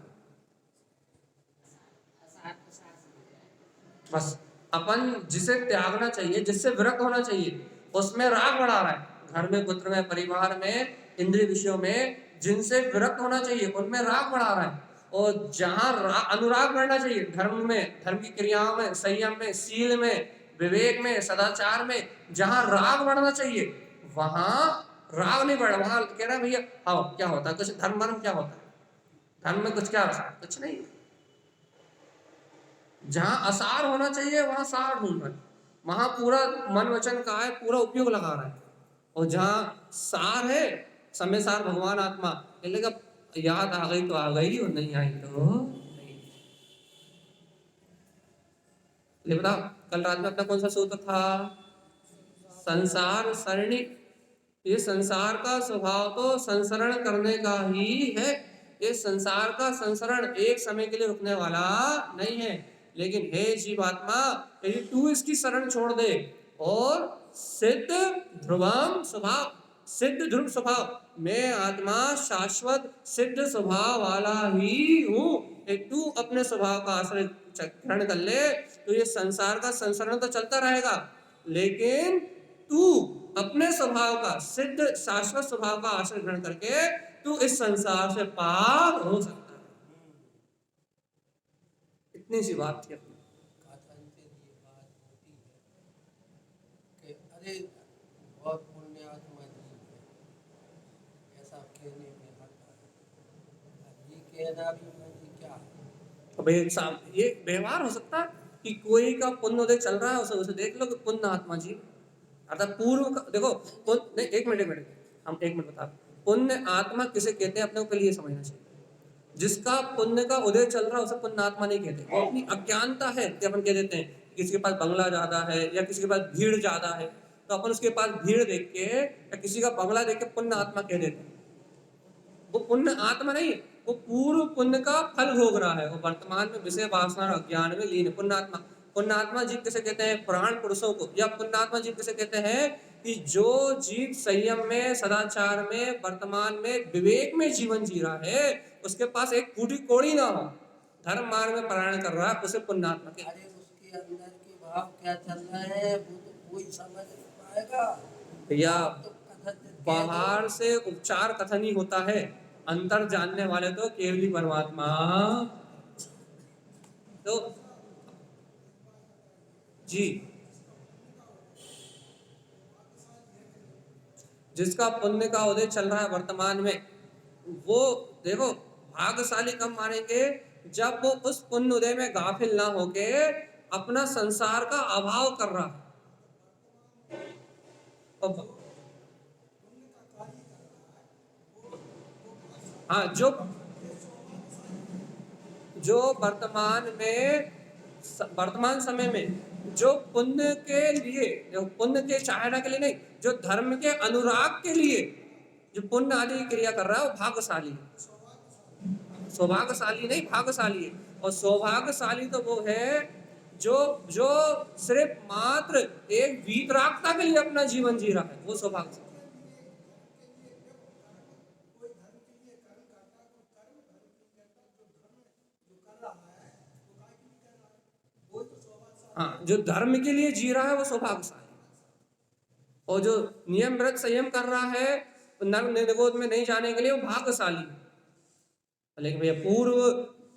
बस अपन जिसे त्यागना चाहिए, जिससे विरक्त होना चाहिए, उसमें राग बढ़ा रहा है। घर में, पुत्र में, परिवार में, इंद्रिय विषयों में जिनसे विरक्त होना चाहिए उनमें राग बढ़ा रहा है। और जहां अनुराग बढ़ना चाहिए, धर्म में, धर्म की क्रियाओं में, संयम में, शील में, विवेक में, सदाचार में, जहां राग बढ़ना चाहिए वहां राग नहीं बढ़, वहां कह रहा है भैया हाँ क्या होता है, कुछ धर्म वर्म क्या होता है, धर्म में कुछ क्या होता है, कुछ नहीं। जहां असार होना चाहिए वहां सार ढूंढ रहा है, वहां पूरा मन वचन का है पूरा उपयोग लगा रहा है। और जहां सार है, समय सार भगवान आत्मा, लेकिन याद आ गई तो आ गई और नहीं आई तो नहीं। ले बताओ, कल रात में अपना कौन सा सूत्र था? संसार सरणी। ये संसार का स्वभाव तो संसरण करने का ही है। ये संसार का संसरण एक समय के लिए रुकने वाला नहीं है। लेकिन हे जीवात्मा, यदि तू इसकी शरण छोड़ दे और सिद्ध ध्रुवम स्वभाव, सिद्ध ध्रुव स्वभाव, मैं आत्मा शाश्वत सिद्ध स्वभाव वाला ही हूँ, तू अपने स्वभाव का आश्रय ग्रहण कर ले तो ये संसार का संसरण तो चलता रहेगा, लेकिन तू अपने स्वभाव का सिद्ध शाश्वत स्वभाव का आश्रय ग्रहण करके तू इस संसार से पार हो सकता है। इतनी सी बात थी अपनी। कथन से ये बात होती है कि अरे बहुत पुण्यात्मा जीव है, ऐसा कहने में आता है। ये कहना भी मैंने क्या है? अब ये व्यवहार हो सकता है कि कोई का पुण्य उदय चल रहा है, उसे देख लो कि पुण्य आत्मा जी, अर्थात पूर्व का देखो पुण्य, एक मिनट हम एक मिनट बता, पुण्य आत्मा किसे कहते हैं अपने को पहले ये समझना चाहिए। जिसका पुण्य का उदय चल रहा है उसे पुण्य आत्मा नहीं कहते। वो अपनी अज्ञानता है कि अपन कह देते हैं किसी के पास बंगला ज्यादा है या किसी के पास भीड़ ज्यादा है, तो अपन उसके पास भीड़ देख के या किसी का बंगला देख के पुण्य आत्मा कह देते हैं। वो पुण्य आत्मा नहीं है, वो पूर्व पुण्य का फल भोग रहा है, वो वर्तमान में विषय वासना और अज्ञान में लीन। पुण्यात्मा, पुण्यात्मा जीव किसे कहते हैं? पुराण पुरुषों को। या पुण्यात्मा जीव किसे कहते हैं? कि जो जीव संयम में, सदाचार में, वर्तमान में, विवेक में जीवन जी रहा है, उसके पास एक कूटी कोड़ी ना हो, धर्म मार्ग में पारायण कर रहा है, उसे पुण्यात्मा कहते हैं। अरे उसके अंदर के भाव क्या चल रहे हैं वो तो कोई समझ नहीं पाएगा भैया तो कथन से कह दो। बाहर से उपचार कथन ही होता है, अंतर जानने वाले तो केवली परमात्मा। तो जी, जिसका पुण्य का उदय चल रहा है वर्तमान में, वो देखो भाग्यशाली कब मानेंगे? जब वो उस पुण्य उदय में गाफिल ना होके अपना संसार का अभाव कर रहा है। अब हाँ, जो वर्तमान समय में जो पुण्य के लिए, जो पुण्य के चाहना के लिए नहीं, जो धर्म के अनुराग के लिए जो पुण्य आदि की क्रिया कर रहा है वो भाग्यशाली है। सौभाग्यशाली नहीं, भाग्यशाली है। और सौभाग्यशाली तो वो है जो सिर्फ मात्र एक वीतरागता के लिए अपना जीवन जी रहा है, वो सौभाग्यशाली। हाँ, जो धर्म के लिए जी रहा है वो सौभाग्यशाली, और जो नियम व्रत संयम कर रहा है नर्म निर्गोध में नहीं जाने के लिए वो भाग्यशाली है। लेकिन भैया पूर्व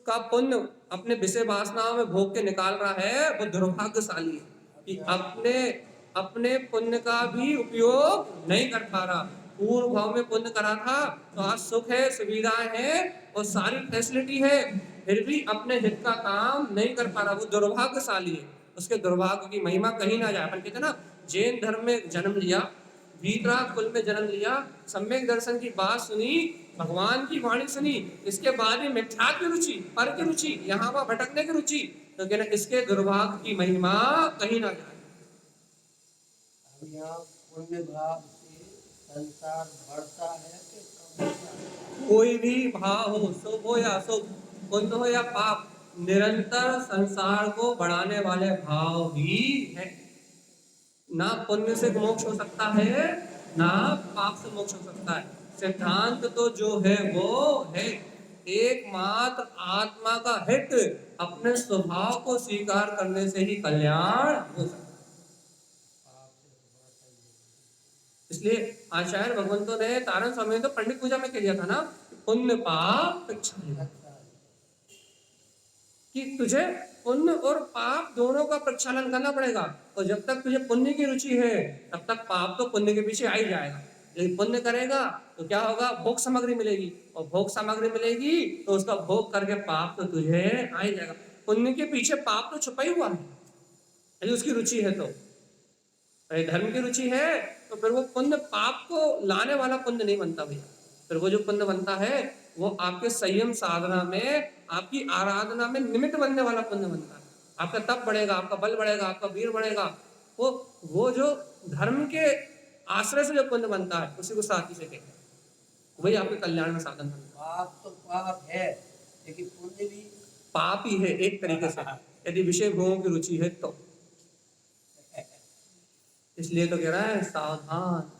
का पुण्य अपने विषय वासनाओं में भोग के निकाल रहा है, वो दुर्भाग्यशाली है कि अपने अपने पुण्य का भी उपयोग नहीं कर पा रहा। पूर्व भाव में पुण्य करा था तो आज सुख है, सुविधाएं हैं और सारी फैसिलिटी है, फिर भी अपने हित का काम नहीं कर पा रहा, वो दुर्भाग्यशाली है। उसके दुर्भाग्य की महिमा कहीं ना जाए। अपन कहते ना, जैन धर्म में जन्म लिया, वीतराग कुल में जन्म लिया, सम्यक दर्शन की बात सुनी, भगवान की वाणी सुनी, इसके बाद भी मिथ्या की रुचि, पर की रुचि, यहाँ वहां भटकने की रुचि, तो कहना इसके दुर्भाग्य की महिमा कहीं ना जाए। अब यहाँ पुण्य भाव से संसार बढ़ता है कि कम होता है? कोई भी भाव हो, शुभ हो या अशुभ, पुण्य हो या पाप, निरंतर संसार को बढ़ाने वाले भाव ही है। ना पुण्य से मोक्ष हो सकता है, ना पाप से मोक्ष हो सकता है। सिद्धांत तो जो है वो है, एकमात्र आत्मा का हित अपने स्वभाव को स्वीकार करने से ही कल्याण हो सकता है। इसलिए आचार्य भगवंतों ने तारण स्वामी ने तो पंडित पूजा में कह दिया था ना, पुण्य पाप प्रक्षालन, कि तुझे पुण्य और पाप दोनों का प्रक्षालन करना पड़ेगा। और जब तक तुझे पुण्य की रुचि है तब तक पाप तो पुण्य के पीछे आ ही जाएगा। यदि पुण्य करेगा तो क्या होगा, भोग सामग्री मिलेगी, और भोग सामग्री मिलेगी तो उसका भोग करके पाप तो तुझे आ ही जाएगा। पुण्य के पीछे पाप तो छुपा ही हुआ है, यदि उसकी रुचि है तो। यदि धर्म की रुचि है तो फिर वो पुण्य पाप को लाने वाला पुण्य नहीं बनता भैया। फिर वो जो पुण्य बनता है वो आपके संयम साधना में, आपकी आराधना में निमित्त बनने वाला पुण्य बनता है। आपका तप बढ़ेगा, आपका बल बढ़ेगा, आपका वीर बढ़ेगा। वो जो धर्म के आश्रय से जो पुण्य बनता है उसी को साथी से कहते हैं, वही आपके कल्याण में साधन बनता है। पाप तो पाप है, लेकिन पुण्य भी पाप ही है एक तरीके से, यदि विषय भोगों की रुचि है तो। इसलिए तो कह रहा है सावधान।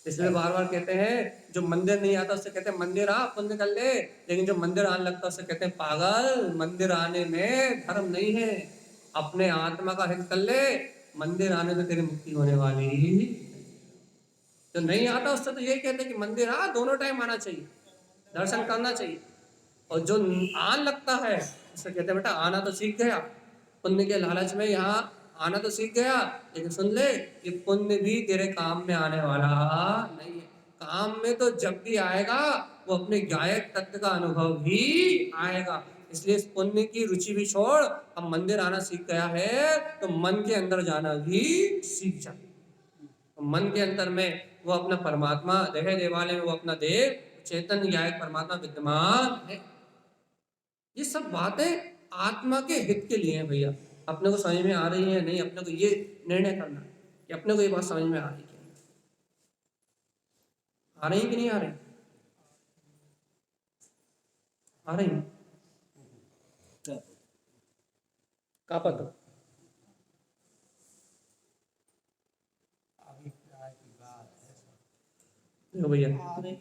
इसलिए बार बार कहते हैं जो मंदिर नहीं आता उससे कहते हैं मंदिर आ, पुण्य कर ले, लेकिन जो मंदिर आने लगता है उससे कहते हैं पागल, मंदिर आने में धर्म नहीं है, अपने आत्मा का हित कर ले, मंदिर आने से तेरी मुक्ति होने वाली। जो नहीं आता उससे तो यही कहते हैं कि मंदिर आ, दोनों टाइम आना चाहिए, दर्शन करना चाहिए। और जो आन लगता है उससे कहते हैं बेटा आना तो सीख गया, पुण्य के लालच में यहाँ आना तो सीख गया, लेकिन सुन ले ये पुण्य भी तेरे काम में आने वाला नहीं है। काम में तो जब भी आएगा वो अपने गायक तत्व का अनुभव ही आएगा। इसलिए इस पुण्य की रुचि भी छोड़, अब मंदिर आना सीख गया है तो मन के अंदर जाना भी सीख जा। तो मन के अंदर में वो अपना परमात्मा, देह देवालय में वो अपना देव चेतन गायक परमात्मा विद्यमान है। ये सब बातें आत्मा के हित के लिए हैं भैया। अपने को समझ में आ रही है नहीं, अपने को ये निर्णय करना कि अपने को ये बात समझ में आ रही है, आ रही कि नहीं आ रही, आ रही का पता। अभिप्राय की बात है। देखो भैया आ रही है,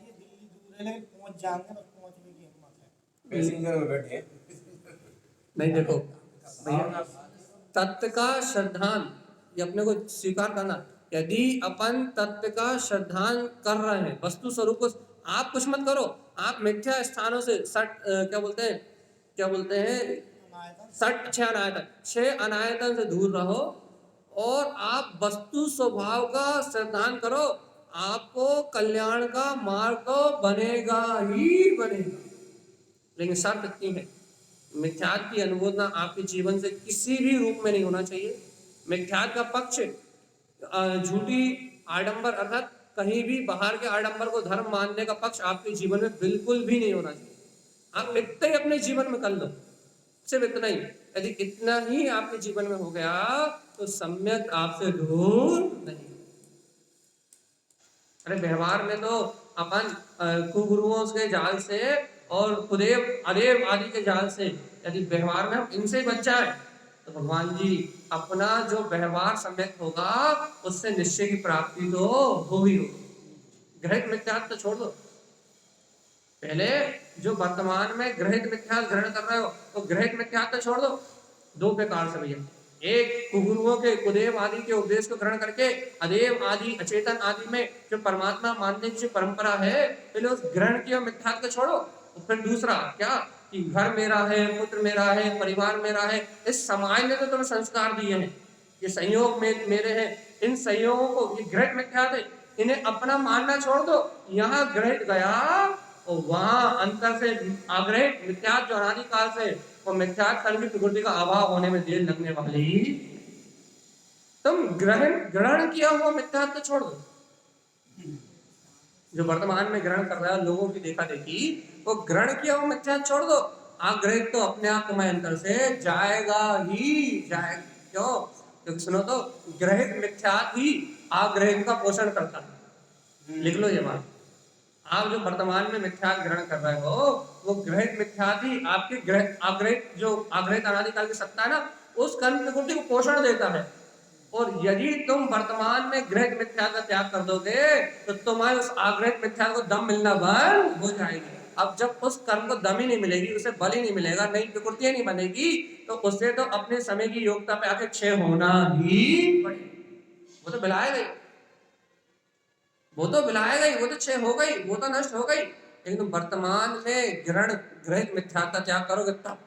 दिल्ली दूर है लेकिन पहुंच जाएंगे, बस पहुंचने की हिम्मत है। पैसेंजर में बैठे हैं। नहीं, देखो भैया तत्व का श्रद्धान ये अपने को स्वीकार करना। यदि अपन तत्व का श्रद्धान कर रहे हैं, वस्तु स्वरूप को आप कुछ मत करो, आप मिथ्या स्थानों से क्या बोलते हैं छह अनायतन से दूर रहो और आप वस्तु स्वभाव का श्रद्धान करो, आपको कल्याण का मार्ग तो बनेगा ही बनेगा। लेकिन शर्त इतनी है, मिथ्यात की अनुमोदना आपके जीवन से किसी भी रूप में नहीं होना चाहिए। मिथ्यात का पक्ष झूठी आडंबर अर्थात कहीं भी बाहर के आडंबर को धर्म मानने का पक्ष आपके जीवन में बिल्कुल भी नहीं होना चाहिए। आप इतना ही अपने जीवन में कर लो, सिर्फ इतना ही। यदि इतना ही आपके जीवन में हो गया तो सम्यक आपसे दूर नहीं। अरे व्यवहार में तो अपन कुगुरुओं के जाल से और कुदेव अदेव आदि के जाल से यदि व्यवहार में हम इनसे बच जाए तो भगवान जी अपना जो व्यवहार सम्यक होगा उससे निश्चय की प्राप्ति तो हो ही होगी। ग्रहित मिथ्यात्व तो छोड़ दो, पहले जो वर्तमान में ग्रहित मिथ्यात्व ग्रहण कर रहे हो तो ग्रहित मिथ्यात्व छोड़ दो। दो प्रकार से भैया, एक कुगुरुओं के कुदेव आदि के उपदेश को ग्रहण करके अदेव आदि अचेतन आदि में जो परमात्मा मानने की जो परंपरा है, पहले उस ग्रहण किया मिथ्यात्व को छोड़ो। और फिर दूसरा क्या, कि घर मेरा है, पुत्र मेरा है, परिवार मेरा है, इस समाज ने तो तुम्हें संस्कार दिए हैं, ये संयोग में मेरे हैं, इन संयोगों को, ये ग्रहित मिथ्यात्व है, इन्हें अपना मानना छोड़ दो। यहाँ ग्रहित गया और वहां अंतर से अग्रहित मिथ्यात्व जो अनादिकाल से और मिथ्यात्व कर्म की प्रकृति का अभाव होने में देर लगने वाली, तुम ग्रहण किया हुआ मिथ्यात्व छोड़ दो। जो वर्तमान में ग्रहण कर रहा है लोगों की देखा देखी, वो ग्रहण किया हुआ मिथ्यात्व छोड़ दो। आग्रहित तो अपने आप तुम्हारे अंतर से जाएगा ही जाएगा। क्यों? क्योंकि सुनो तो, ग्रहित मिथ्यात्व ही आग्रहित का पोषण करता है। लिख लो ये बात। आप जो वर्तमान में मिथ्यात्व ग्रहण कर रहे हो, वो ग्रहित मिथ्यात्व ही आपके आग्रहित जो आग्रहित अनादिकाल की सत्ता है ना, उस कर्म प्रकृति को पोषण देता है। और यदि तुम वर्तमान में ग्रहित मिथ्यात्व का त्याग कर दोगे तो तुम्हारे उस आग्रहित मिथ्यात्व को दम मिलना बंद हो जाएगी। अब जब उस कर्म को दम ही नहीं मिलेगी, उसे बल ही नहीं मिलेगा, नई प्रकृति नहीं बनेगी, तो उससे तो अपने समय की योग्यता पे आके क्षय होना ही पड़ेगा। वो तो बिलाएगा ही, वो तो बिलाएगा ही, वो तो क्षय हो गई, वो तो नष्ट हो गई। लेकिन तुम वर्तमान में ग्रहित मिथ्यात्व का त्याग करोगे तब।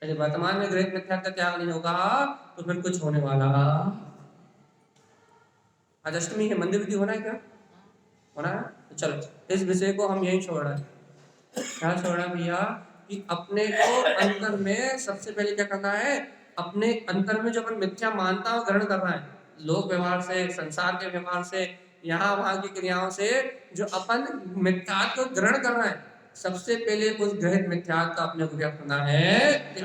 यदि वर्तमान में ग्रहित मिथ्यात्व का त्याग नहीं होगा तो फिर कुछ होने वाला। आज अष्टमी है, मंदिर विधि होना है क्या? होना है? तो चलो इस विषय को हम यही छोड़ रहे हैं। क्या छोड़ रहे हैं भैया? कि अपने को अंतर में सबसे पहले क्या करना है, अपने अंतर में जो अपन मिथ्या मानता है ग्रहण करना है। लोक व्यवहार से, संसार के व्यवहार से, यहाँ वहां की क्रियाओं से जो अपन मिथ्यात्व को ग्रहण कर रहे हैं, सबसे पहले उस ग्रहित मिथ्यात्व का अपने को क्या करना है?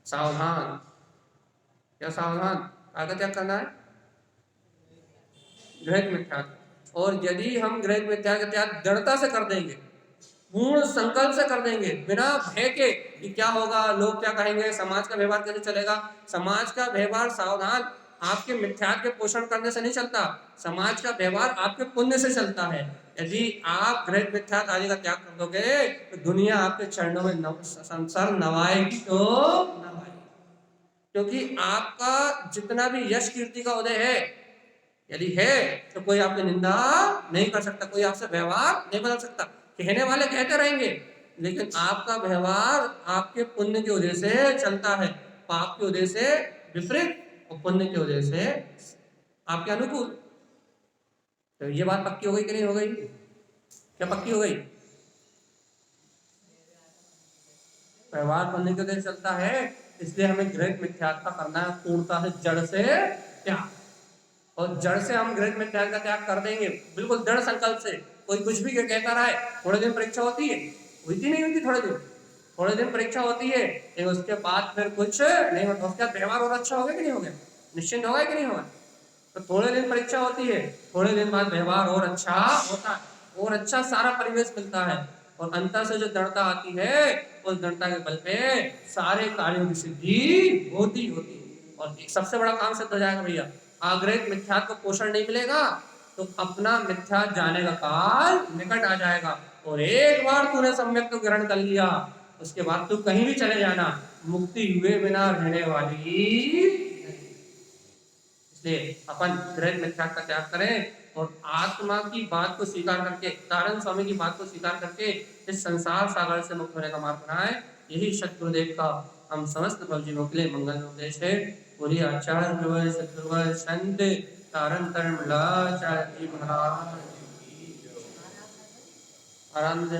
सावधान। क्या सावधान? आगे क्या करना है? ग्रहित मिथ्यात्व। और यदि हम ग्रहित मिथ्यात्व का त्याग दृढ़ता से कर देंगे, पूर्ण संकल्प से कर देंगे, बिना भय के कि क्या होगा, लोग क्या कहेंगे, समाज का व्यवहार कैसे चलेगा। समाज का व्यवहार, सावधान, आपके मिथ्यात्व के पोषण करने से नहीं चलता, समाज का व्यवहार आपके पुण्य से चलता है। यदि आप ग्रहित मिथ्यात्व आदि का त्याग कर दोगे तो दुनिया आपके चरणों में संसार नवाएगी तो नवाएगी। क्योंकि आपका जितना भी यश कीर्ति का उदय है, यदि है तो कोई आपकी निंदा नहीं कर सकता, कोई आपसे व्यवहार नहीं बदल सकता। कहने वाले कहते रहेंगे, लेकिन आपका व्यवहार आपके पुण्य की वजह से चलता है, पाप की वजह से विपरीत और पुण्य की वजह से आपके अनुकूल। तो ये बात पक्की हो गई कि नहीं हो गई? क्या पक्की हो गई? व्यवहार पुण्य की वजह से चलता है, इसलिए हमें ग्रहित मिथ्यात्व करना है पूर्णता से, जड़ से त्याग। और जड़ से हम ग्रहित मिथ्यात्व का त्याग कर देंगे बिल्कुल दृढ़ संकल्प से। कोई कुछ भी कहता रहा है, थोड़े दिन परीक्षा होती है, होती नहीं होती, थोड़े दिन परीक्षा होती है, लेकिन उसके बाद फिर कुछ नहीं होता, उसका व्यवहार और अच्छा हो गया कि नहीं हो गया, निश्चिंत होगा कि नहीं होगा। तो थोड़े दिन परीक्षा होती है, थोड़े दिन बाद व्यवहार और अच्छा होता है, और अच्छा सारा परिवेश मिलता है, और अंतर से जो दृढ़ता आती है, उस दृढ़ता के बल पे सारे कार्यों की सिद्धि होती होती है। और एक सबसे बड़ा काम सिद्ध हो जाएगा भैया, आग्रहित मिथ्यात्व को पोषण नहीं मिलेगा तो अपना मिथ्या जाने का काल निकट आ जाएगा। और एक बार तूने सम्यक को ग्रहण कर लिया, उसके बाद तू कहीं भी चले जाना, मुक्ति हुए बिना रहने वाली। इसलिए अपन ग्रहित मिथ्यात्व का त्याग करें और आत्मा की बात को स्वीकार करके, तारण स्वामी की बात को स्वीकार करके इस संसार सागर से मुक्त होने का मार्ग बनाए। यही सतगुरुदेव का हम समस्त भवजीवों के लिए मंगल उपदेश है। पूरी आचार्य सतगुरु संत तारण तरण आराम दे।